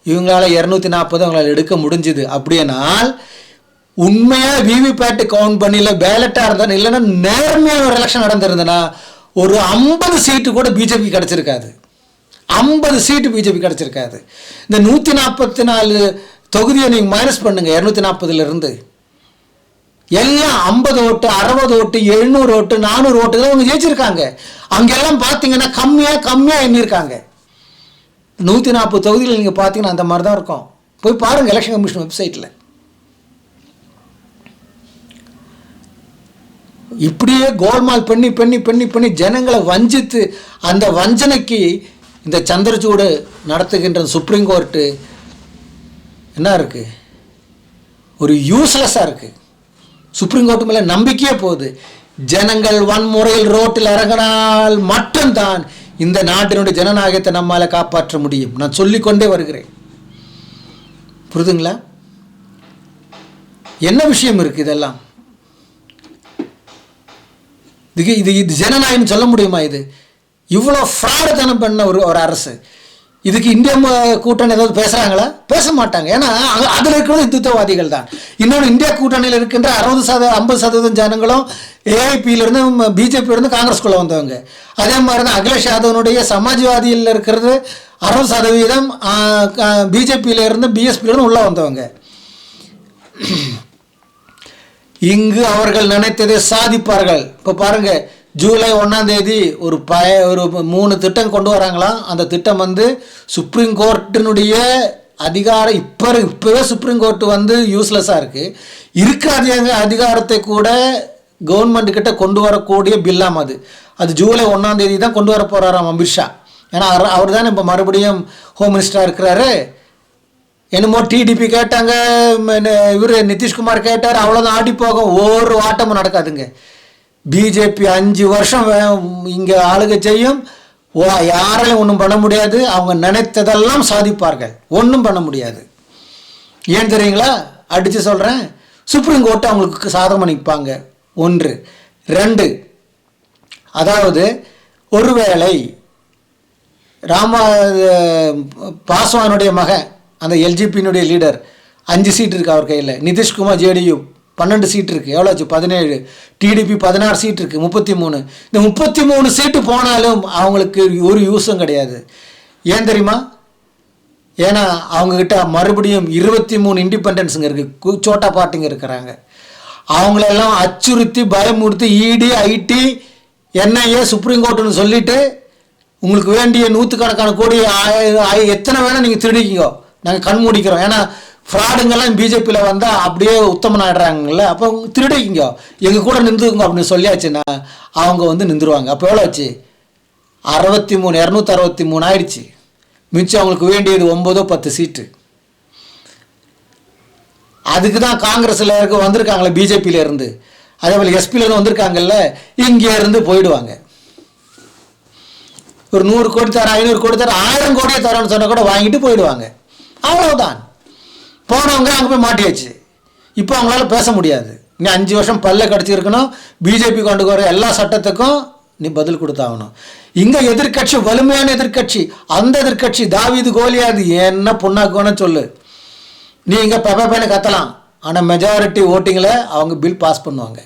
இவங்களால் 240 அவங்களால் எடுக்க முடிஞ்சுது. அப்படியானால் உண்மையாக விவிபேட்டு கவுண்ட் பண்ணியில் பேலட்டாக இருந்தால், இல்லைன்னா நேர்மையாக ஒரு எலெக்ஷன் நடந்திருந்தேன்னா ஒரு 50 சீட்டு கூட பிஜேபி கிடச்சிருக்காது. 50 சீட்டு பிஜேபி கிடச்சிருக்காது. இந்த 144 தொகுதியை நீங்கள் மைனஸ் பண்ணுங்க 240லேருந்து. எல்லாம் 50 ஓட்டு, 60 ஓட்டு, 700 ஓட்டு, 400 ஓட்டு தான் அவங்க ஜெயிச்சிருக்காங்க. அங்கெல்லாம் பார்த்தீங்கன்னா கம்மியாக எண்ணியிருக்காங்க. 140 தொகுதியில் நீங்கள் பார்த்தீங்கன்னா அந்த மாதிரி தான் இருக்கும். போய் பாருங்கள் எலெக்ஷன் கமிஷன் வெப்சைட்டில். இப்படியே கோல்மால் பண்ணி பண்ணி பண்ணி பண்ணி ஜனங்களை வஞ்சித்து, அந்த வஞ்சனைக்கு இந்த சந்திரசூடு நடத்துகின்ற சுப்ரீம் கோர்ட்டு என்ன இருக்குது, ஒரு யூஸ்லெஸ்ஸாக இருக்குது. சுப்ரீம் கோர்ட்டு மேலே நம்பிக்கையே போகுது. ஜனங்கள் வன்முறையில் ரோட்டில் இறங்கினால் மட்டும்தான் இந்த நாட்டினுடைய ஜனநாயகத்தை நம்மால் காப்பாற்ற முடியும். நான் சொல்லிக்கொண்டே வருகிறேன். புரியுதுங்களா? என்ன விஷயம் இருக்குது இதெல்லாம்? இது ஜனநாயகம் சொல்ல முடியுமா? இது இவ்வளோ ஃப்ராடுத்தனம் பண்ண ஒரு அரசு. இதுக்கு இந்தியா கூட்டணி ஏதாவது பேசுகிறாங்களா? பேச மாட்டாங்க. ஏன்னா அதில் இருக்கிறது இந்துத்துவவாதிகள் தான். இன்னொன்று, இந்தியா கூட்டணியில் இருக்கின்ற 50% ஜனங்களும் ஏஐபியிலிருந்து பிஜேபியிலிருந்து காங்கிரஸ்குள்ளே வந்தவங்க. அதே மாதிரி தான் அகிலேஷ் யாதவனுடைய சமாஜ்வாதியில் இருக்கிறது 60% பிஜேபியிலிருந்து பிஎஸ்பியிலிருந்து உள்ளே வந்தவங்க. இங்கு அவர்கள் நினைத்ததை சாதிப்பார்கள். இப்போ பாருங்கள், ஜூலை 1ஆம் தேதி ஒரு 3 திட்டம் கொண்டு வராங்களாம். அந்த திட்டம் சுப்ரீம் கோர்ட்டினுடைய அதிகாரம் இப்போவே சுப்ரீம் கோர்ட்டு யூஸ்லெஸ்ஸாக இருக்குது. இருக்கிற அதிகாரத்தை கூட கவர்மெண்ட் கிட்ட கொண்டு வரக்கூடிய பில்லாம் அது ஜூலை 1ஆம் தேதி தான் கொண்டு வர போகிறாராம் அமித்ஷா. ஏன்னா அவர் தானே இப்போ மறுபடியும் ஹோம் மினிஸ்டராக இருக்கிறாரு. என்னமோ டிடிபி கேட்டாங்க, இவர் நிதிஷ்குமார் கேட்டார், அவ்வளோதான் ஆடி போகும். ஒரு ஆட்டமும் நடக்காதுங்க. பிஜேபி 5 வருஷம் இங்கே ஆளுகை செய்யும். யாராலையும் ஒன்றும் பண்ண முடியாது. அவங்க நினைத்ததெல்லாம் சாதிப்பார்கள். ஒன்றும் பண்ண முடியாது. ஏன் தெரியுங்களா? அடித்து சொல்கிறேன். சுப்ரீம் கோர்ட்டு அவங்களுக்கு சாதகம் நிற்பாங்க. 1. 2, அதாவது ஒருவேளை பாஸ்வானுடைய மகன், அந்த எல்ஜிபியினுடைய லீடர், 5 சீட் இருக்குது அவர் கையில். நிதிஷ்குமார் ஜேடியு 12 சீட் இருக்குது. எவ்வளோ ஆச்சு? 17. டிடிபி 16 சீட் இருக்குது. 33. இந்த 33 சீட்டு போனாலும் அவங்களுக்கு ஒரு யூஸும் கிடையாது. ஏன் தெரியுமா? ஏன்னா அவங்கக்கிட்ட மறுபடியும் 23 இண்டிபெண்டன்ஸுங்க இருக்குது, சோட்டா பார்ட்டிங்க இருக்கிறாங்க. அவங்களெல்லாம் அச்சுறுத்தி பயமுறுத்தி இடி, ஐடி, என்ஐஏ, சுப்ரீம் கோர்ட்டுன்னு சொல்லிவிட்டு உங்களுக்கு வேண்டிய 100கணக்கான கோடி எத்தனை வேணால் நீங்கள் திருடிக்கிங்கோ, நாங்கள் கண் மூடிக்கிறோம். ஏன்னா ஃப்ராடுங்கெல்லாம் பிஜேபியில் வந்தால் அப்படியே உத்தமன் ஆகிடுறாங்கல்ல. அப்போ திருடிக்கிங்க, எங்கள் கூட நின்றுங்க அப்படின்னு சொல்லியாச்சுன்னா அவங்க நின்றுருவாங்க. அப்போ எவ்வளோ ஆச்சு? 63, 263 ஆயிடுச்சு. மிச்சம் அவங்களுக்கு வேண்டியது 9, 10 சீட்டு. அதுக்கு தான் காங்கிரஸில் வந்திருக்காங்களே, பிஜேபியிலேருந்து. அதே போல் எஸ்பியிலேருந்து வந்திருக்காங்கல்ல, இங்கே இருந்து போயிடுவாங்க. ஒரு 100 கோடி தர, 500 கோடி தர, 1000 கோடியை தரோன்னு சொன்னால் கூட வாங்கிட்டு போயிடுவாங்க. அவ்வளோதான். போனவங்க அங்கே போய் மாட்டியாச்சு. இப்போ அவங்களால பேச முடியாது. நீ 5 வருஷம் பல்ல கடிச்சிருக்கணும். பிஜேபி கொண்டு வர எல்லா சட்டத்துக்கும் நீ பதில் கொடுத்தாகணும். இங்கே எதிர்கட்சி, வலிமையான எதிர்கட்சி, அந்த எதிர்கட்சி தாவீது கோலியாது என்ன புண்ணாக்குன்னு சொல்லு. நீ இங்கே பெப்பேன்னு கத்தலாம், ஆனால் மெஜாரிட்டி ஓட்டிங்கில் அவங்க பில் பாஸ் பண்ணுவாங்க.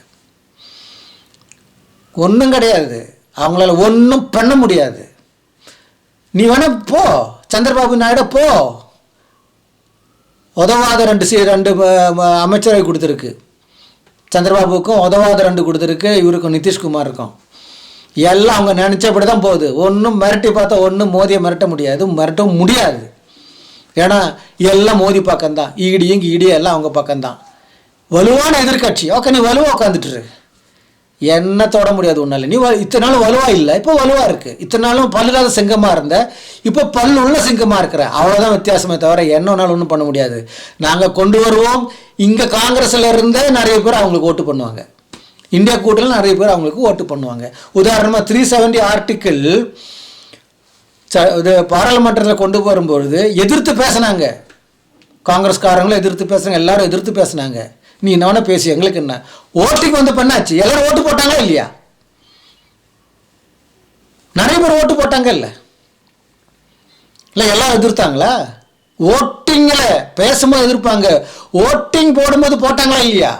ஒன்றும் கிடையாது, அவங்களால ஒன்றும் பண்ண முடியாது. நீ வேணா போ, சந்திரபாபு நாயுடு போ. உதவாத 2 அமைச்சரை கொடுத்துருக்கு. சந்திரபாபுக்கும் உதவாத 2 கொடுத்துருக்கு, இவருக்கும் நிதிஷ்குமாருக்கும். எல்லாம் அவங்க நினச்சபடி தான் போகுது. ஒன்றும் மிரட்டி பார்த்தா ஒன்றும் மோதியை மிரட்ட முடியாது, மிரட்டவும் முடியாது. ஏன்னா எல்லாம் மோதி பக்கம்தான், ஈடியும் ஈடியும் எல்லாம் அவங்க பக்கம்தான். வலுவான எதிர்கட்சி. ஓகே, நீ வலுவாக உட்காந்துட்டுரு, என்ன தொட முடியாது உன்னால. நீ இத்தனை நாள் வலுவாக இல்லை, இப்போ வலுவாக இருக்குது. இத்தனை நாளும் பல்லில்லாத சிங்கமாக இருந்த, இப்போ பல் உள்ள சிங்கமாக இருக்கிற. அவ்வளோதான் வித்தியாசமே தவிர என்ன நாள் ஒன்றும் பண்ண முடியாது. நாங்கள் கொண்டு வருவோம். இங்கே காங்கிரஸில் இருந்தே நிறைய பேர் அவங்களுக்கு ஓட்டு பண்ணுவாங்க. இந்தியா கூட்டணியில் நிறைய பேர் அவங்களுக்கு ஓட்டு பண்ணுவாங்க. உதாரணமாக 370 ஆர்டிக்கிள் இது பாராளுமன்றத்தில் கொண்டு வரும்பொழுது எதிர்த்து பேசினாங்க. காங்கிரஸ்காரங்களும் எதிர்த்து பேசுகிறாங்க, எல்லாரும் எதிர்த்து பேசுனாங்க. நீ என்ன வேணா பேசி, எங்களுக்கு என்ன. ஓட்டுக்கு வந்து பண்ணாச்சு, எல்லாரும் ஓட்டு போட்டாங்களா இல்லையா? நிறைய பேர் ஓட்டு போட்டாங்க இல்லை? எல்லாரும் எதிர்த்தாங்களா? ஓட்டிங்கில் பேசும்போது எதிர்ப்பாங்க, ஓட்டிங் போடும்போது போட்டாங்களா இல்லையா?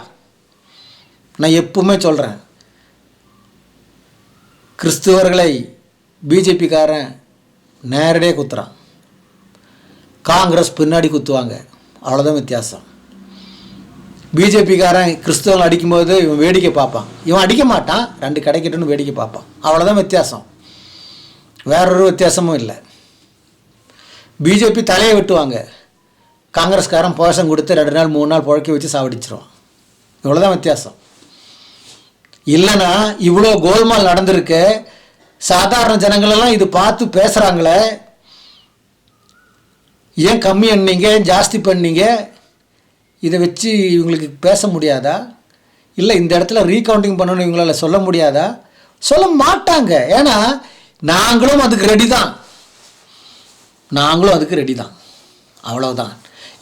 நான் எப்பவுமே சொல்கிறேன், கிறிஸ்துவர்களை பிஜேபிக்காரன் நேரடியாக குத்துறான், காங்கிரஸ் பின்னாடி குத்துவாங்க, அவ்வளோதான் வித்தியாசம். பிஜேபிக்காரன் கிறிஸ்தவர்கள் அடிக்கும்போது இவன் வேடிக்கை பார்ப்பான், இவன் அடிக்க மாட்டான், ரெண்டு கிடைக்கட்டுன்னு வேடிக்கை பார்ப்பான், அவ்வளோதான் வித்தியாசம், வேறொரு வித்தியாசமும் இல்லை. பிஜேபி தலையை வெட்டுவாங்க, காங்கிரஸ்காரன் போஷம் கொடுத்து 2 நாள் 3 நாள் புழக்க வச்சு சாவடிச்சிருவான், இவ்வளோதான் வித்தியாசம். இல்லைன்னா இவ்வளோ கோல்மால் நடந்திருக்கு, சாதாரண ஜனங்களெல்லாம் இது பார்த்து பேசுகிறாங்களே, ஏன் கம்மி பண்ணீங்க, ஏன் ஜாஸ்தி பண்ணீங்க, இதை வச்சு இவங்களுக்கு பேச முடியாதா? இல்லை இந்த இடத்துல ரீகவுண்டிங் பண்ணணும் இவங்களால சொல்ல முடியாதா? சொல்ல மாட்டாங்க. ஏன்னா நாங்களும் அதுக்கு ரெடி தான், அவ்வளோதான்.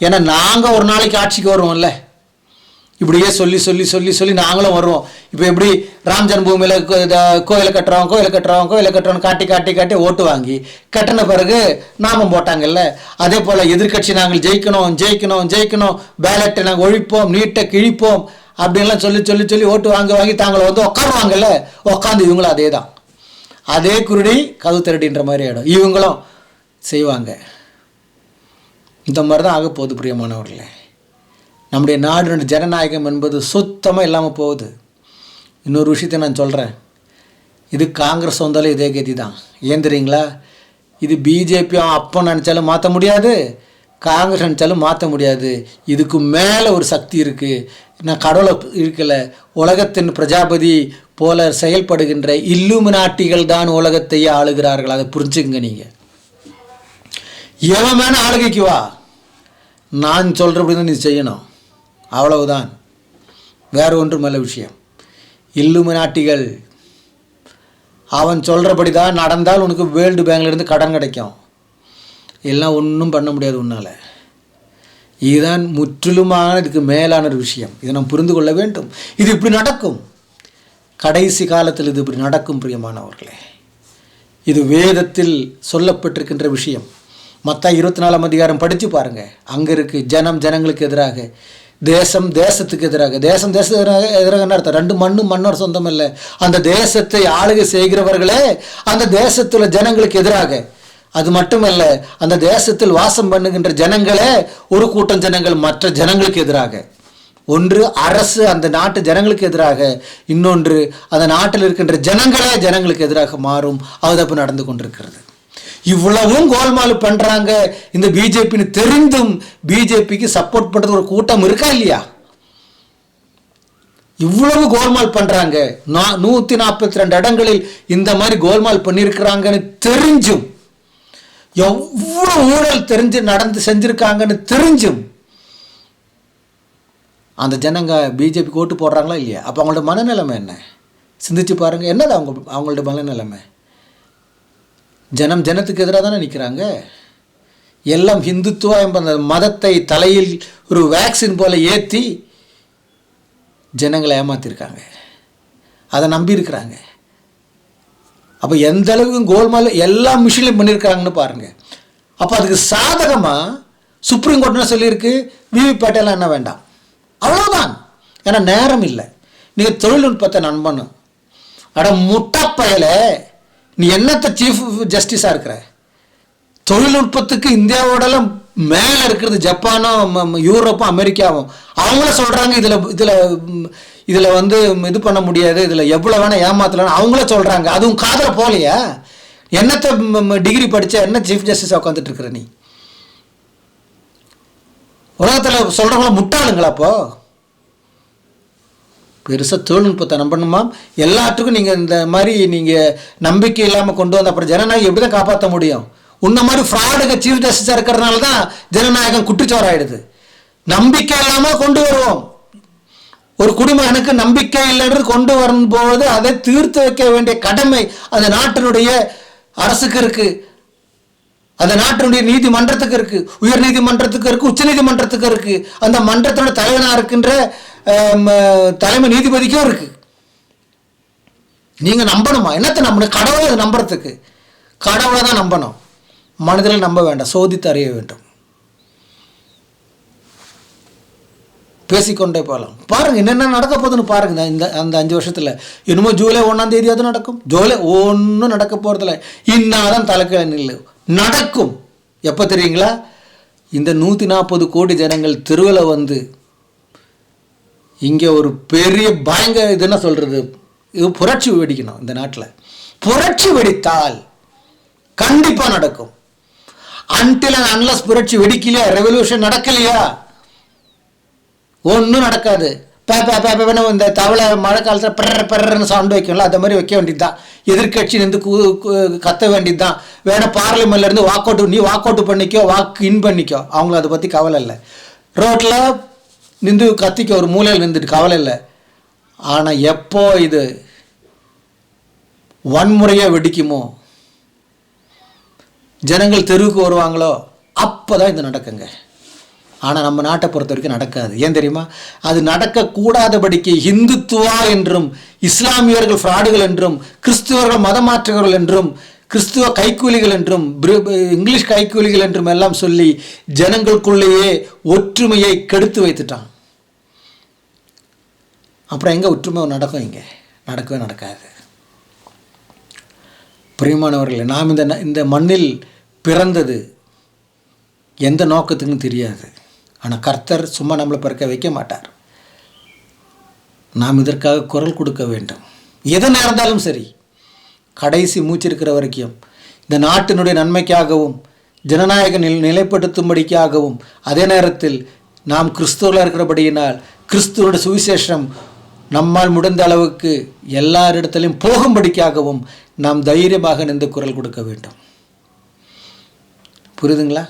ஏன்னா நாங்கள் ஒரு நாளைக்கு ஆட்சிக்கு வருவோம்ல, இப்படியே சொல்லி சொல்லி சொல்லி சொல்லி நாங்களும் வருவோம். இப்போ எப்படி ராம் ஜன்மபூமியில் கோயிலை கட்டுறோம் காட்டி காட்டி காட்டி ஓட்டு வாங்கி கட்டின பிறகு நாமம் போட்டாங்கல்ல, அதே போல் எதிர்கட்சி நாங்கள் ஜெயிக்கணும், பேலட்டை நாங்கள் ஒழிப்போம், நீட்டை கிழிப்போம் அப்படின்லாம் சொல்லி சொல்லி சொல்லி ஓட்டு வாங்கி தாங்களை வந்து உட்காருவாங்கல்ல, உட்காந்து இவங்களும் அதே தான், அதே குருடி கதவு திரட்டின்ற மாதிரி ஆகிடும், இவங்களும் செய்வாங்க. இந்த மாதிரி தான் ஆக போகுது பிரியமானவர்களே. நம்முடைய நாடு ஜனநாயகம் என்பது சுத்தமாக இல்லாமல் போகுது. இன்னொரு விஷயத்தை நான் சொல்கிறேன், இது காங்கிரஸ் வந்தாலும் இதே கதி தான். ஏன் தெரியுங்களா? இது பிஜேபி அப்போ நினச்சாலும் மாற்ற முடியாது, காங்கிரஸ் நினச்சாலும் மாற்ற முடியாது. இதுக்கு மேலே ஒரு சக்தி இருக்குது. நான் கடவுளை இருக்கலை, உலகத்தின் பிரஜாபதி போல செயல்படுகின்ற இல்லுமினாட்டிகள் தான் உலகத்தையே ஆளுகிறார்கள். அதை புரிஞ்சுக்குங்க. நீங்கள் எவன் மேலே ஆளுகைக்கு வா, நான் சொல்கிறபடி தான் நீ செய்யணும், அவ்வளவுதான், வேறு ஒன்றும் நல்ல விஷயம். இல்லுமினாட்டிகள் அவன் சொல்கிறபடி தான் நடந்தால் உனக்கு வேர்ல்டு பேங்க்லேருந்து கடன் கிடைக்கும், எல்லாம் ஒன்றும் பண்ண முடியாது உன்னால். இதுதான் முற்றிலுமான இதுக்கு மேலான ஒரு விஷயம். இதை நாம் புரிந்து கொள்ள வேண்டும். இது இப்படி நடக்கும், கடைசி காலத்தில் இது இப்படி நடக்கும் பிரியமானவர்களே. இது வேதத்தில் சொல்லப்பட்டிருக்கின்ற விஷயம். மத்தாய் 24ஆம் அதிகாரம் படித்து பாருங்கள், அங்கே இருக்குது. ஜனங்களுக்கு எதிராக, தேசத்துக்கு எதிராக. தேசத்துக்கு எதிராக என்ன அர்த்தம்? 2 மண்ணோர் சொந்தம் இல்லை. அந்த தேசத்தை ஆளுகை செய்கிறவர்களே அந்த தேசத்தில் ஜனங்களுக்கு எதிராக. அது மட்டுமல்ல, அந்த தேசத்தில் வாசம் பண்ணுகின்ற ஜனங்களே ஒரு கூட்டம் ஜனங்கள் மற்ற ஜனங்களுக்கு எதிராக. ஒன்று அரசு அந்த நாட்டு ஜனங்களுக்கு எதிராக, இன்னொன்று அந்த நாட்டில் இருக்கின்ற ஜனங்களே ஜனங்களுக்கு எதிராக மாறும். அது நடந்து கொண்டிருக்கிறது. இவ்வளவும் கோல்மால் பண்றாங்க இந்த பிஜேபின்னு தெரிந்தும் பிஜேபிக்கு சப்போர்ட் பண்றது ஒரு கூட்டம் இருக்கா இல்லையா? இவ்வளவு கோல்மால் பண்றாங்க. 142 இடங்களில் இந்த மாதிரி கோல்மால் பண்ணியிருக்கிறாங்கன்னு தெரிஞ்சும், எவ்வளவு ஊழல் நடந்து செஞ்சிருக்காங்கன்னு தெரிஞ்சும் அந்த ஜனங்க பிஜேபிக்கு ஓட்டு போடுறாங்களா இல்லையா? அப்போ அவங்களோட மனநிலைமை என்ன? சிந்திச்சு பாருங்க. என்னது அவங்களோட மனநிலைமை? ஜனத்துக்கு எதிராக தானே நிற்கிறாங்க. எல்லாம் ஹிந்துத்துவா என்ற மதத்தை தலையில் ஒரு வேக்சின் போல ஏற்றி ஜனங்களை ஏமாத்திருக்காங்க, அதை நம்பி இருக்கிறாங்க. அப்போ எந்த அளவுக்கு கோல்மால் எல்லா மிஷின்லையும் பண்ணியிருக்காங்கன்னு பாருங்க. அப்போ அதுக்கு சாதகமாக சுப்ரீம் கோர்ட் என்ன சொல்லியிருக்கு? விவிபேட்டெல்லாம் என்ன வேண்டாம், அவ்வளோதான். ஏன்னா நேரம் இல்லை. நீங்கள் தொழில்நுட்பத்தை நம்பணும். அட முட்டப்பயல, நீ என்னத்தை சீஃப் ஜஸ்டிஸாக இருக்கிற? தொழில்நுட்பத்துக்கு இந்தியாவோடலாம் மேலே இருக்கிறது ஜப்பானும் யூரோப்பும் அமெரிக்காவும். அவங்கள சொல்கிறாங்க இதில் வந்து இது பண்ண முடியாது, இதில் எவ்வளோ வேணால் ஏமாத்தலாம் அவங்கள சொல்கிறாங்க. அதுவும் காதில் போகலையா? என்னத்தை டிகிரி படித்த என்ன சீஃப் ஜஸ்டிஸாக உட்காந்துட்டு இருக்கிற நீ? உலகத்தில் சொல்கிறவங்கள முட்டாளுங்களா? அப்போ பெருசாக தொழில்நுட்பத்தை நம்பணுமா? எல்லாத்துக்கும் நீங்கள் இந்த மாதிரி நீங்கள் நம்பிக்கை இல்லாமல் கொண்டு வந்த அப்புறம் ஜனநாயகம் எப்படி தான் காப்பாற்ற முடியும்? உன்ன மாதிரி ஃப்ராடுங்க சீஃப் ஜஸ்டிஸாக இருக்கிறதுனால தான் ஜனநாயகம் குட்டிச்சோராயிடுது. நம்பிக்கை இல்லாமல் கொண்டு வருவோம். ஒரு குடிமகனுக்கு நம்பிக்கை இல்லைன்றது கொண்டு வரும்போது அதை தீர்த்து வைக்க வேண்டிய கடமை அந்த நாட்டினுடைய அரசுக்கு இருக்கு. அந்த நாட்டினுடைய நீதிமன்றத்துக்கு இருக்குது, உயர் நீதிமன்றத்துக்கு இருக்குது, உச்ச நீதிமன்றத்துக்கு இருக்குது, அந்த மன்றத்தோட தலைவனாக இருக்கின்ற தலைமை நீதிபதிக்கும் இருக்குது. நீங்கள் நம்பணுமா? என்னத்தை நம்பணும்? கடவுளை அதை நம்புறதுக்கு கடவுளை தான் நம்பணும். மனிதரை நம்ப வேண்டாம், சோதித்து அறிய வேண்டும். பேசிக்கொண்டே போகலாம். பாருங்கள் என்னென்ன நடக்க போகுதுன்னு பாருங்கள். அந்த 5 வருஷத்தில் இன்னமும் ஜூலை 1 அது நடக்கும். ஜூலை ஒன்றும் நடக்க போகிறதில்ல. இன்னாதான் தலைக்கீழ நில்லு நடக்கும். எப்போ தெரியுங்களா? இந்த 140 கோடி ஜனங்கள் தெருவில் வந்து இங்கே ஒரு பெரிய பயங்கர இது என்ன சொல்கிறது, இது புரட்சி வெடிக்கணும். இந்த நாட்டில் புரட்சி வெடித்தால் கண்டிப்பாக நடக்கும். அன்டில் அண்ட் அன்லஸ் புரட்சி வெடிக்கலையா, ரெவல்யூஷன் நடக்கலையா, ஒன்றும் நடக்காது. இந்த தவளை மழை காலத்தில் பெறன்னு சவுண்டு வைக்கல, அந்த மாதிரி வைக்க வேண்டியது தான். எதிர்கட்சி நின்று கத்த வேண்டியது தான். வேணால் பார்லிமெண்ட்லேருந்து வாக் அவுட், நீ வாக் அவுட் பண்ணிக்கோ, வாக் இன் பண்ணிக்கோ, அவங்கள அதை பற்றி கவலை இல்லை. ரோட்டில் நின்று கத்திக்க, ஒரு மூலையில் நின்றுட்டு கவலை இல்லை. ஆனால் எப்போ இது வன்முறையாக வெடிக்குமோ, ஜனங்கள் தெருவுக்கு வருவாங்களோ, அப்போ தான் இது நடக்குங்க. ஆனால் நம்ம நாட்டை பொறுத்த வரைக்கும் நடக்காது. ஏன் தெரியுமா? அது நடக்கக்கூடாதபடிக்கு இந்துத்துவா என்றும், இஸ்லாமியர்கள் ஃப்ராடுகள் என்றும், கிறிஸ்துவர்கள் மதமாற்றவர்கள் என்றும், கிறிஸ்துவ கைக்கூலிகள் என்றும், இங்கிலீஷ் கைக்கூலிகள் என்றும் எல்லாம் சொல்லி ஜனங்களுக்குள்ளேயே ஒற்றுமையை கெடுத்து வைத்துட்டான். அப்புறம் எங்கே ஒற்றுமை நடக்கும்? இங்கே நடக்கவே நடக்காது. பிரியமானவர்களே, நாம் இந்த மண்ணில் பிறந்தது எந்த நோக்கத்துக்கும் தெரியாது. ஆனால் கர்த்தர் சும்மா நம்மளை பிறக்க வைக்க மாட்டார். நாம் இதற்காக குரல் கொடுக்க வேண்டும். எது நேர்ந்தாலும் சரி, கடைசி மூச்சு இருக்கிற வரைக்கும் இந்த நாட்டினுடைய நன்மைக்காகவும், ஜனநாயக நிலைப்படுத்தும்படிக்காகவும், அதே நேரத்தில் நாம் கிறிஸ்துவில் இருக்கிறபடியினால் கிறிஸ்துவோட சுவிசேஷம் நம்மால் முடிந்த அளவுக்கு எல்லாரிடத்திலையும் போகும்படிக்காகவும் நாம் தைரியமாக நின்று குரல் கொடுக்க வேண்டும். புரியுதுங்களா?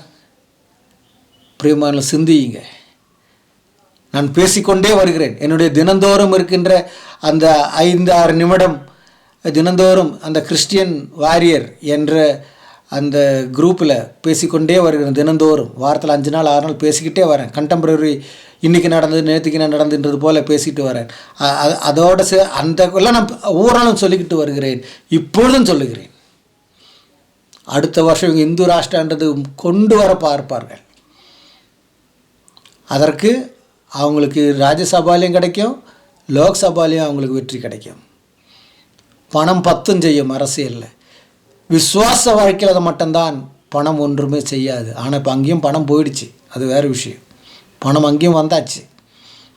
பிரியமான சிந்தியுங்க. நான் பேசிக்கொண்டே வருகிறேன். என்னுடைய தினந்தோறும் இருக்கின்ற அந்த 5-6 நிமிடம் தினந்தோறும் அந்த கிறிஸ்டியன் வாரியர் என்ற அந்த குரூப்பில் பேசிக்கொண்டே வருகிறேன். தினந்தோறும் வாரத்தில் 5 நாள் 6 நாள் பேசிக்கிட்டே வரேன். கண்டெம்பரரி இன்றைக்கி நடந்தது, நேற்றுக்கு என்ன நடந்துன்றது போல் பேசிக்கிட்டு வரேன். அதோட அந்த எல்லாம் நான் ஒவ்வொரு நாளும் சொல்லிக்கிட்டு வருகிறேன். இப்பொழுதும் சொல்லுகிறேன். அடுத்த வருஷம் இவங்க இந்து ராஷ்டிரன்றது கொண்டு வர பார்ப்பார்கள். அதற்கு அவங்களுக்கு ராஜ்யசபாலையும் கிடைக்கும், லோக்சபாலையும் அவங்களுக்கு வெற்றி கிடைக்கும். பணம் 10 செய்யும் அரசியலில். விசுவாச வாழ்க்கையில் அதை மட்டும்தான் பணம் ஒன்றுமே செய்யாது. ஆனால் இப்போ அங்கேயும் பணம் போயிடுச்சு, அது வேறு விஷயம். பணம் அங்கேயும் வந்தாச்சு.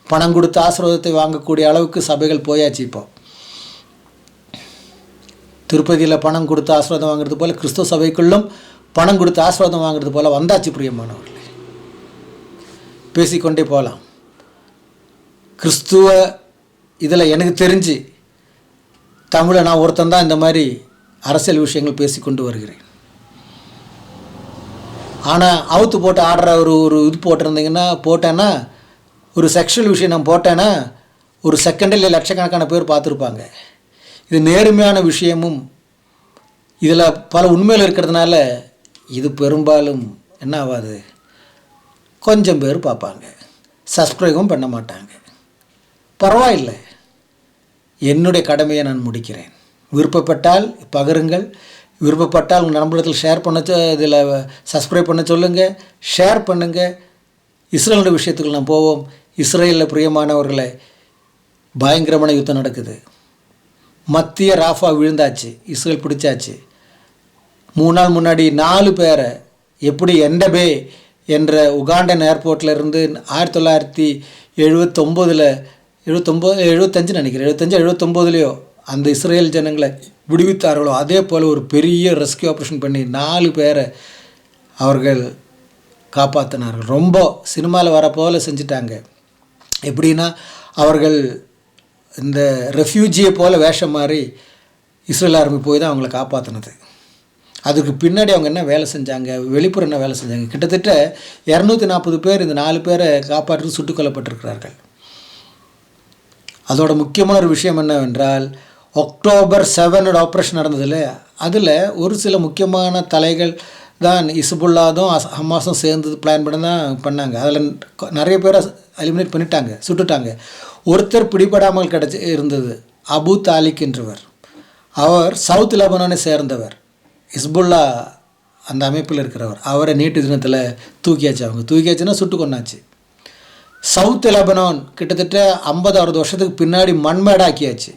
பணம் கொடுத்து ஆசீர்வாதத்தை வாங்கக்கூடிய அளவுக்கு சபைகள் போயாச்சு. இப்போ திருப்பதியில் பணம் கொடுத்து ஆசீர்வாதம் வாங்குறது போல் கிறிஸ்துவ சபைக்குள்ளும் பணம் கொடுத்து ஆசீர்வாதம் வாங்குறது போல் வந்தாச்சு. பிரியமானவர்களே, பேசிக்கொண்டே போகலாம். கிறிஸ்துவ இதில் எனக்கு தெரிஞ்சு தமிழை நான் ஒருத்தன் தான் இந்த மாதிரி அரசியல் விஷயங்கள் பேசிக்கொண்டு வருகிறேன். ஆனால் அவுத்து போட்டு ஆடுற ஒரு இது போட்டேன்னா ஒரு செக்ஷுவல் விஷயம் நான் போட்டேன்னா ஒரு செகண்டில் லட்சக்கணக்கான பேர் பார்த்துருப்பாங்க. இது நேர்மையான விஷயமும் இதில் பல உண்மையில் இருக்கிறதுனால இது பெரும்பாலும் என்ன ஆகாது, கொஞ்சம் பேர் பார்ப்பாங்க, சப்ஸ்கிரைபும் பண்ண மாட்டாங்க. பரவாயில்லை, என்னுடைய கடமையை நான் முடிக்கிறேன். விருப்பப்பட்டால் பகிருங்கள், விருப்பப்பட்டால் உங்கள் நண்பர்கள் ஷேர் பண்ண, இதில் சப்ஸ்கிரைப் பண்ண சொல்லுங்கள், ஷேர் பண்ணுங்கள். இஸ்ரேலுடைய விஷயத்துக்கு நான் போவோம். இஸ்ரேலில் பிரியமானவர்களை பயங்கரமான யுத்தம் நடக்குது. மத்திய ராஃபா விழுந்தாச்சு, இஸ்ரேல் பிடிச்சாச்சு. 3 நாள் முன்னாடி 4 பேரை எப்படி எண்டபே என்ற உகாண்டன் ஏர்போர்ட்டில் இருந்து 1979 75 நினைக்கிறேன், 75-79 அந்த இஸ்ரேல் ஜனங்களை விடுவித்தார்களோ அதே போல் ஒரு பெரிய ரெஸ்கியூ ஆப்ரேஷன் பண்ணி 4 பேரை அவர்கள் காப்பாற்றினார்கள். ரொம்ப சினிமாவில் வர போல் செஞ்சிட்டாங்க. எப்படின்னா அவர்கள் இந்த ரெஃப்யூஜியை போல் வேஷம் மாதிரி இஸ்ரேல் ஆர்மி போய் தான் அவங்கள காப்பாற்றினது. அதுக்கு பின்னாடி அவங்க என்ன வேலை செஞ்சாங்க, வெளிப்புறம் என்ன வேலை செஞ்சாங்க. கிட்டத்தட்ட 240 பேர் இந்த 4 பேரை காப்பாற்றி சுட்டுக் கொல்லப்பட்டிருக்கிறார்கள். அதோட முக்கியமான ஒரு விஷயம் என்னவென்றால், October 7 ஆப்ரேஷன் நடந்ததில்ல, அதில் ஒரு சில முக்கியமான தலைகள் தான் இஸ்புல்லாதும் ஹமாஸும் சேர்ந்து பிளான் பண்ணி தான் பண்ணாங்க. அதில் நிறைய பேரை எலிமினேட் பண்ணிட்டாங்க, சுட்டுட்டாங்க. ஒருத்தர் பிடிபடாமல் இருந்தது, அபு தாலிக் என்றவர். அவர் சவுத் லெபனானை சேர்ந்தவர், இஸ்புல்லா அந்த அமைப்பில் இருக்கிறவர். அவரை நேற்று தினத்தில் தூக்கியாச்சு. அவங்க தூக்கியாச்சுன்னா சுட்டு கொண்டாச்சு. சவுத் லெபனான் கிட்டத்தட்ட 50-60 வருஷத்துக்கு பின்னாடி மண்மேடாக்கியாச்சு.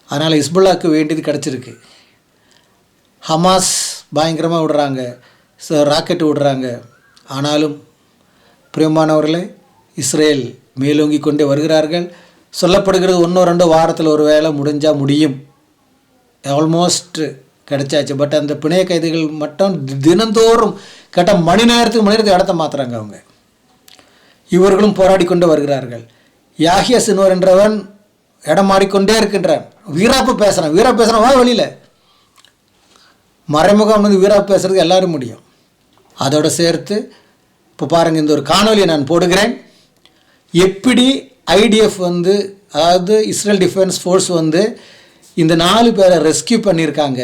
அதனால் இஸ்புல்லாவுக்கு வேண்டியது கிடச்சிருக்கு. ஹமாஸ் பயங்கரமாக விடுறாங்க, ராக்கெட்டு விடுறாங்க. ஆனாலும் பிரியமானவர்களே, இஸ்ரேல் மேலோங்கி கொண்டே வருகிறார்கள். சொல்லப்படுகிறது 1-2 வாரத்தில் ஒரு வேளை முடிஞ்சால் முடியும். ஆல்மோஸ்ட் கிடச்சாச்சு. பட் அந்த பிணைய கைதிகள் மட்டும் தினந்தோறும் கேட்டால் மணி நேரத்துக்கு இடத்த மாற்றுறாங்க அவங்க. இவர்களும் போராடி கொண்டு வருகிறார்கள். யாஹியா சின்வர் என்றவன் இடம் மாறிக்கொண்டே இருக்கின்றான். வீராப்பு பேசுகிறான் வா வெளியில். மறைமுகம் வந்து வீராப்பு பேசுகிறதுக்கு எல்லோரும் முடியும். அதோடு சேர்த்து இப்போ பாருங்கள், இந்த ஒரு காணொலியை நான் போடுகிறேன். எப்படி ஐடிஎஃப் வந்து, அதாவது இஸ்ரேல் டிஃபென்ஸ் ஃபோர்ஸ் வந்து இந்த 4 பேரை ரெஸ்கியூ பண்ணியிருக்காங்க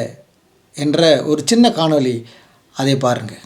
என்ற ஒரு சின்ன காணொலி. அதை பாருங்கள்.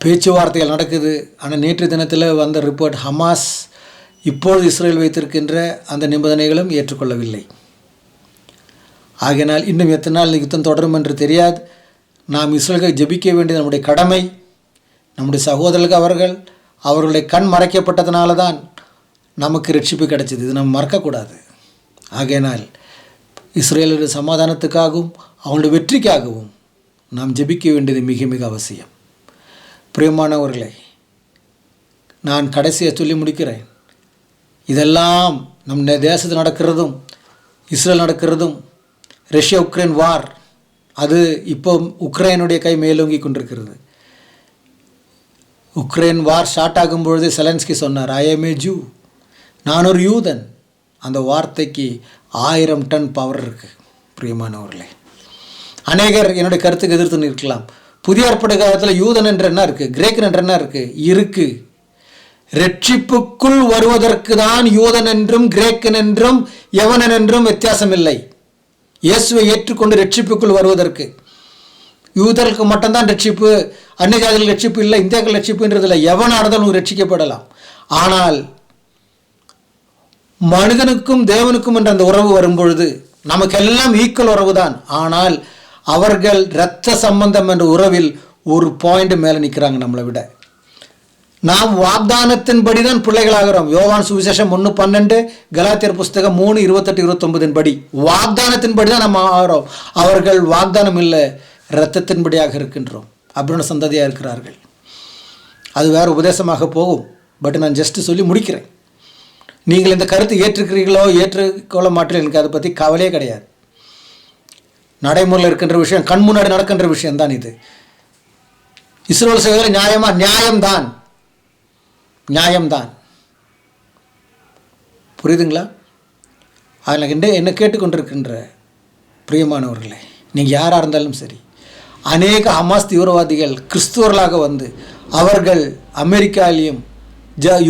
பேச்சுவார்த்தைகள் நடக்குது. ஆனால் நேற்று தினத்தில் வந்த ரிப்போர்ட், ஹமாஸ் இப்பொழுது இஸ்ரேல் வைத்திருக்கின்ற அந்த நிபந்தனைகளும் ஏற்றுக்கொள்ளவில்லை. ஆகையினால் இன்னும் எத்தனை நாள் யுத்தம் தொடரும் என்று தெரியாது. நாம் இஸ்ரேலுக்கு ஜெபிக்க வேண்டியது நம்முடைய கடமை. நம்முடைய சகோதரர்களுக்கு அவர்களுடைய கண் மறைக்கப்பட்டதுனால தான் நமக்கு ரட்சிப்பு கிடைச்சிது. இது நம்ம மறக்கக்கூடாது. ஆகையினால் இஸ்ரேலுடைய சமாதானத்துக்காகவும் அவங்களுடைய வெற்றிக்காகவும் நாம் ஜெபிக்க வேண்டியது மிக மிக அவசியம். பிரியமானவர்களே, நான் கடைசியாக சொல்லி முடிக்கிறேன். இதெல்லாம் நம் தேசத்தில் நடக்கிறதும் இஸ்ரேல் நடக்கிறதும் ரஷ்யா உக்ரைன் வார், அது இப்போ உக்ரைனுடைய கை மேலோங்கி கொண்டிருக்கிறது. உக்ரைன் வார் ஸ்டார்ட் ஆகும்பொழுது செலன்ஸ்கி சொன்னார், ஐ எம் ஏ ஜூ, நான் ஒரு யூதன். அந்த வார்த்தைக்கு 1000 டன் பவர் இருக்குது. பிரியமானவர்களே, அநேகர் என்னுடைய கருத்துக்கு எதிர்த்து நிற்கலாம். புதிய ஏற்பாடு காலத்தில் யூதன் என்று என்ன இருக்குது, கிரேக்கன் என்று என்ன இருக்குது? ரட்சிப்புக்குள் வருவதற்கு தான் யூதன் என்றும் கிரேக்கன் என்றும் எவனன் என்றும் வித்தியாசம் இல்லை. இயேசுவை ஏற்றுக்கொண்டு ரட்சிப்புக்குள் வருவதற்கு யூதர்களுக்கு மட்டும்தான் ரட்சிப்பு, அந்நிய ஜாதிகள் ரட்சிப்பு இல்லை, இந்தியாக்கள் ரட்சிப்புன்றது இல்லை. எவனானதும் ரட்சிக்கப்படலாம். ஆனால் மனிதனுக்கும் தேவனுக்கும் என்ற அந்த உறவு வரும்பொழுது நமக்கெல்லாம் ஈக்குவல் உறவு தான். ஆனால் அவர்கள் இரத்த சம்பந்தம் என்ற உறவில் ஒரு பாயிண்ட் மேலே நிற்கிறாங்க நம்மளை விட. நாம் வாக்தானத்தின்படி தான் பிள்ளைகளாகிறோம். யோவான் சுவிசேஷம் 1:12, கலாத்தியர் புஸ்தகம் 3:28-29 படி வாக்தானத்தின்படி தான் நம்ம ஆகிறோம். அவர்கள் வாக்தானம் இல்லை, இரத்தத்தின்படியாக இருக்கின்றோம். அப்படின்னு சந்ததியாக இருக்கிறார்கள். அது வேறு உபதேசமாக போகும். பட் நான் ஜஸ்ட்டு சொல்லி முடிக்கிறேன். நீங்கள் இந்த கருத்தை ஏற்றுக்கிறீர்களோ ஏற்றுக்கொள்ள மாட்டீங்களோ எனக்கு அதை பற்றி கவலையே கிடையாது. நடைமுறையில் இருக்கின்ற விஷயம், கண் முன்னாடி நடக்கின்ற விஷயம்தான் இது. இஸ்ரேல் செய்வதில் நியாயம்தான். புரியுதுங்களா? அதில் என்ன கேட்டுக்கொண்டிருக்கின்ற பிரியமானவர்களே, நீங்கள் யாராக இருந்தாலும் சரி, அநேக ஹமாஸ் தீவிரவாதிகள் கிறிஸ்துவர்களாக வந்து அவர்கள் அமெரிக்காலையும்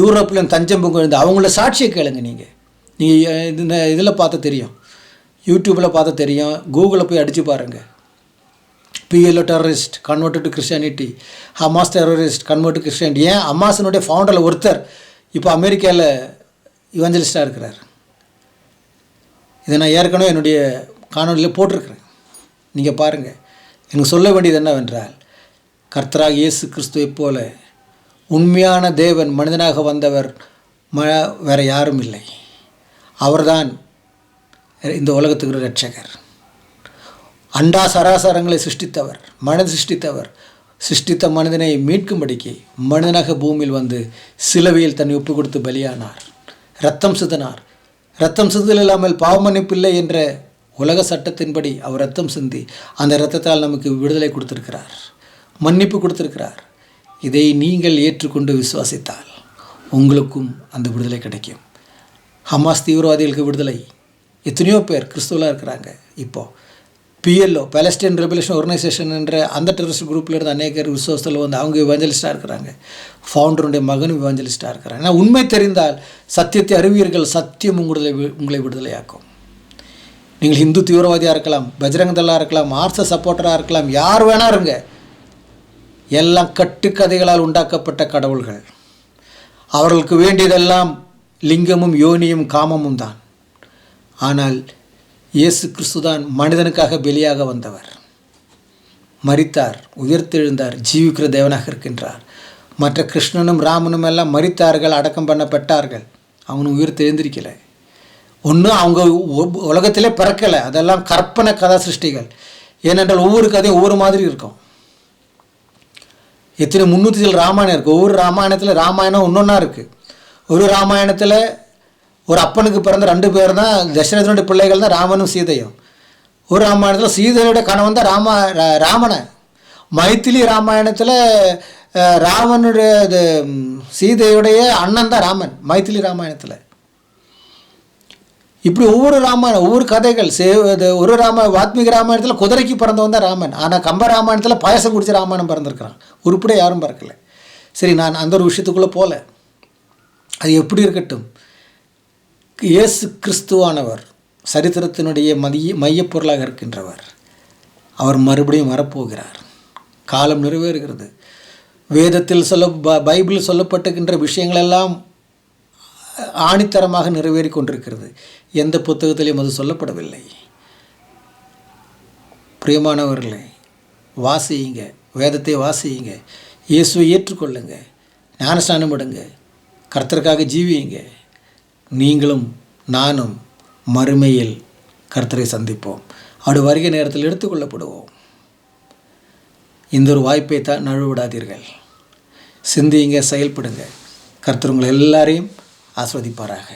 யூரோப்லையும் தஞ்சம் புகுந்து அவங்கள சாட்சியை கேளுங்க. நீங்கள் இதில் பார்த்து தெரியும், யூடியூப்பில் பார்த்து தெரியும், கூகுளில் போய் அடித்து பாருங்கள். PLO terrorist convert to Christianity, Hamas terrorist convert to Christianity. ஏன் ஹமாஸினுடைய ஃபவுண்டரில் ஒருத்தர் இப்போ அமெரிக்காவில் இவாஞ்சலிஸ்டாக இருக்கிறார். இதை நான் ஏற்கனவே என்னுடைய காணொலியில் போட்டிருக்கிறேன், நீங்கள் பாருங்கள். எனக்கு சொல்ல வேண்டியது என்னவென்றால், கர்த்தராக இயேசு கிறிஸ்துவை போல உண்மையான தேவன் மனிதனாக வந்தவர் வேறு யாரும் இல்லை. அவர்தான் இந்த உலகத்துக்கு இரட்சகர். அண்டா சராசரங்களை சிருஷ்டித்தவர், மனிதன் சிருஷ்டித்த மனிதனை மீட்கும்படிக்கு மனிதனாக பூமியில் வந்து சிலுவையில் தன்னை ஒப்பு கொடுத்து பலியானார், இரத்தம் சிந்தினார். இரத்தம் சிந்துதல் இல்லாமல் பாவமன்னிப்பில்லை என்ற உலக சட்டத்தின்படி அவர் இரத்தம் சிந்தி அந்த இரத்தத்தால் நமக்கு விடுதலை கொடுத்திருக்கிறார், மன்னிப்பு கொடுத்திருக்கிறார். இதை நீங்கள் ஏற்றுக்கொண்டு விசுவாசித்தால் உங்களுக்கும் அந்த விடுதலை கிடைக்கும். ஹமாஸ் தீவிரவாதிகளுக்கு விடுதலை, எத்தனையோ பேர் கிறிஸ்துவலாக இருக்கிறாங்க. இப்போது PLO பாலஸ்டைன் ரெவல்யூஷன் ஆர்கனைசேஷன் என்ற அந்த டெரரிஸ்ட் குரூப்பில் இருந்து அநேகர் விசுவாசத்தில் வந்து அவங்க இவாஞ்சலிஸ்டாக இருக்கிறாங்க. ஃபவுண்டருடைய மகனும் இவாஞ்சலிஸ்டாக இருக்கிறாங்க. ஆனால் உண்மை தெரிந்தால் சத்தியத்தை அறிவீர்கள், சத்தியம் உங்களை விடுதலையாக்கும். நீங்கள் ஹிந்து தீவிரவாதியாக இருக்கலாம், பஜ்ரங்கதளாக இருக்கலாம், RSS சப்போர்ட்டராக இருக்கலாம், யார் வேணா இருங்க. எல்லாம் கட்டுக்கதைகளால் உண்டாக்கப்பட்ட கடவுள்கள். அவர்களுக்கு வேண்டியதெல்லாம் லிங்கமும் யோனியும் காமமும் தான். ஆனால் இயேசு கிறிஸ்து தான் மனிதனுக்காக பலியாக வந்தவர், மரித்தார், உயிர்த்தெழுந்தார், ஜீவிக்கிற தேவனாக இருக்கின்றார். மற்ற கிருஷ்ணனும் ராமனும் எல்லாம் மரித்தார்கள், அடக்கம் பண்ணப்பட்டார்கள், அவனும் உயிர் தெரிந்திருக்கலை. ஒன்றும் அவங்க உலகத்திலே பிறக்கலை, அதெல்லாம் கற்பனை கதா சிருஷ்டிகள். ஏனென்றால் ஒவ்வொரு கதையும் ஒவ்வொரு மாதிரி இருக்கும். எத்தனை 300 ராமாயணம் இருக்குது. ஒவ்வொரு ராமாயணத்தில் ராமாயணம் ஒன்றொன்னா இருக்குது. ஒரு ராமாயணத்தில் ஒரு அப்பனுக்கு பிறந்த 2 பேர் தான் தசரதனுடைய பிள்ளைகள் தான் ராமனும் சீதையும். ஒரு ராமாயணத்தில் சீதையோட கணவன் தான் ராமனை. மைத்திலி ராமாயணத்தில் ராவனுடைய சீதையுடைய அண்ணன் தான் ராமன், மைத்திலி ராமாயணத்தில். இப்படி ஒவ்வொரு ராமாயணம் ஒவ்வொரு கதைகள். ஒரு வாத்மீகி ராமாயணத்தில் குதிரைக்கு பிறந்தவன் தான் ராமன். ஆனால் கம்ப ராமாயணத்தில் பாயசம் குடிச்ச ராமாயணம் பிறந்திருக்கிறான். உருப்படியாக யாரும் பிறக்கலை. சரி, நான் அந்த ஒரு விஷயத்துக்குள்ளே போகல, அது எப்படி இருக்கட்டும். இயேசு கிறிஸ்துவானவர் சரித்திரத்தினுடைய மையப்பொருளாக இருக்கின்றவர். அவர் மறுபடியும் வரப்போகிறார். காலம் நிறைவேறுகிறது. வேதத்தில் பைபிளில் சொல்லப்பட்டுகின்ற விஷயங்களெல்லாம் ஆணித்தரமாக நிறைவேறி கொண்டிருக்கிறது. எந்த புத்தகத்திலையும் அது சொல்லப்படவில்லை. பிரியமானவர்களே, வாசியுங்க, வேதத்தை வாசியுங்க, இயேசுவை ஏற்றுக்கொள்ளுங்க, ஞானஸ்நானம் எடுங்க, கர்த்தருக்காக ஜீவியுங்க. நீங்களும் நானும் மறுமையில் கர்த்தரை சந்திப்போம். அவருடைய வருகை நேரத்தில் எடுத்துக்கொள்ளப்படுவோம். இந்த ஒரு வாய்ப்பை தான் நழுவிடாதீர்கள். சிந்தியுங்க, செயல்படுங்க. கர்த்தர் உங்களை எல்லாரையும் ஆஸ்வதிப்பாராக.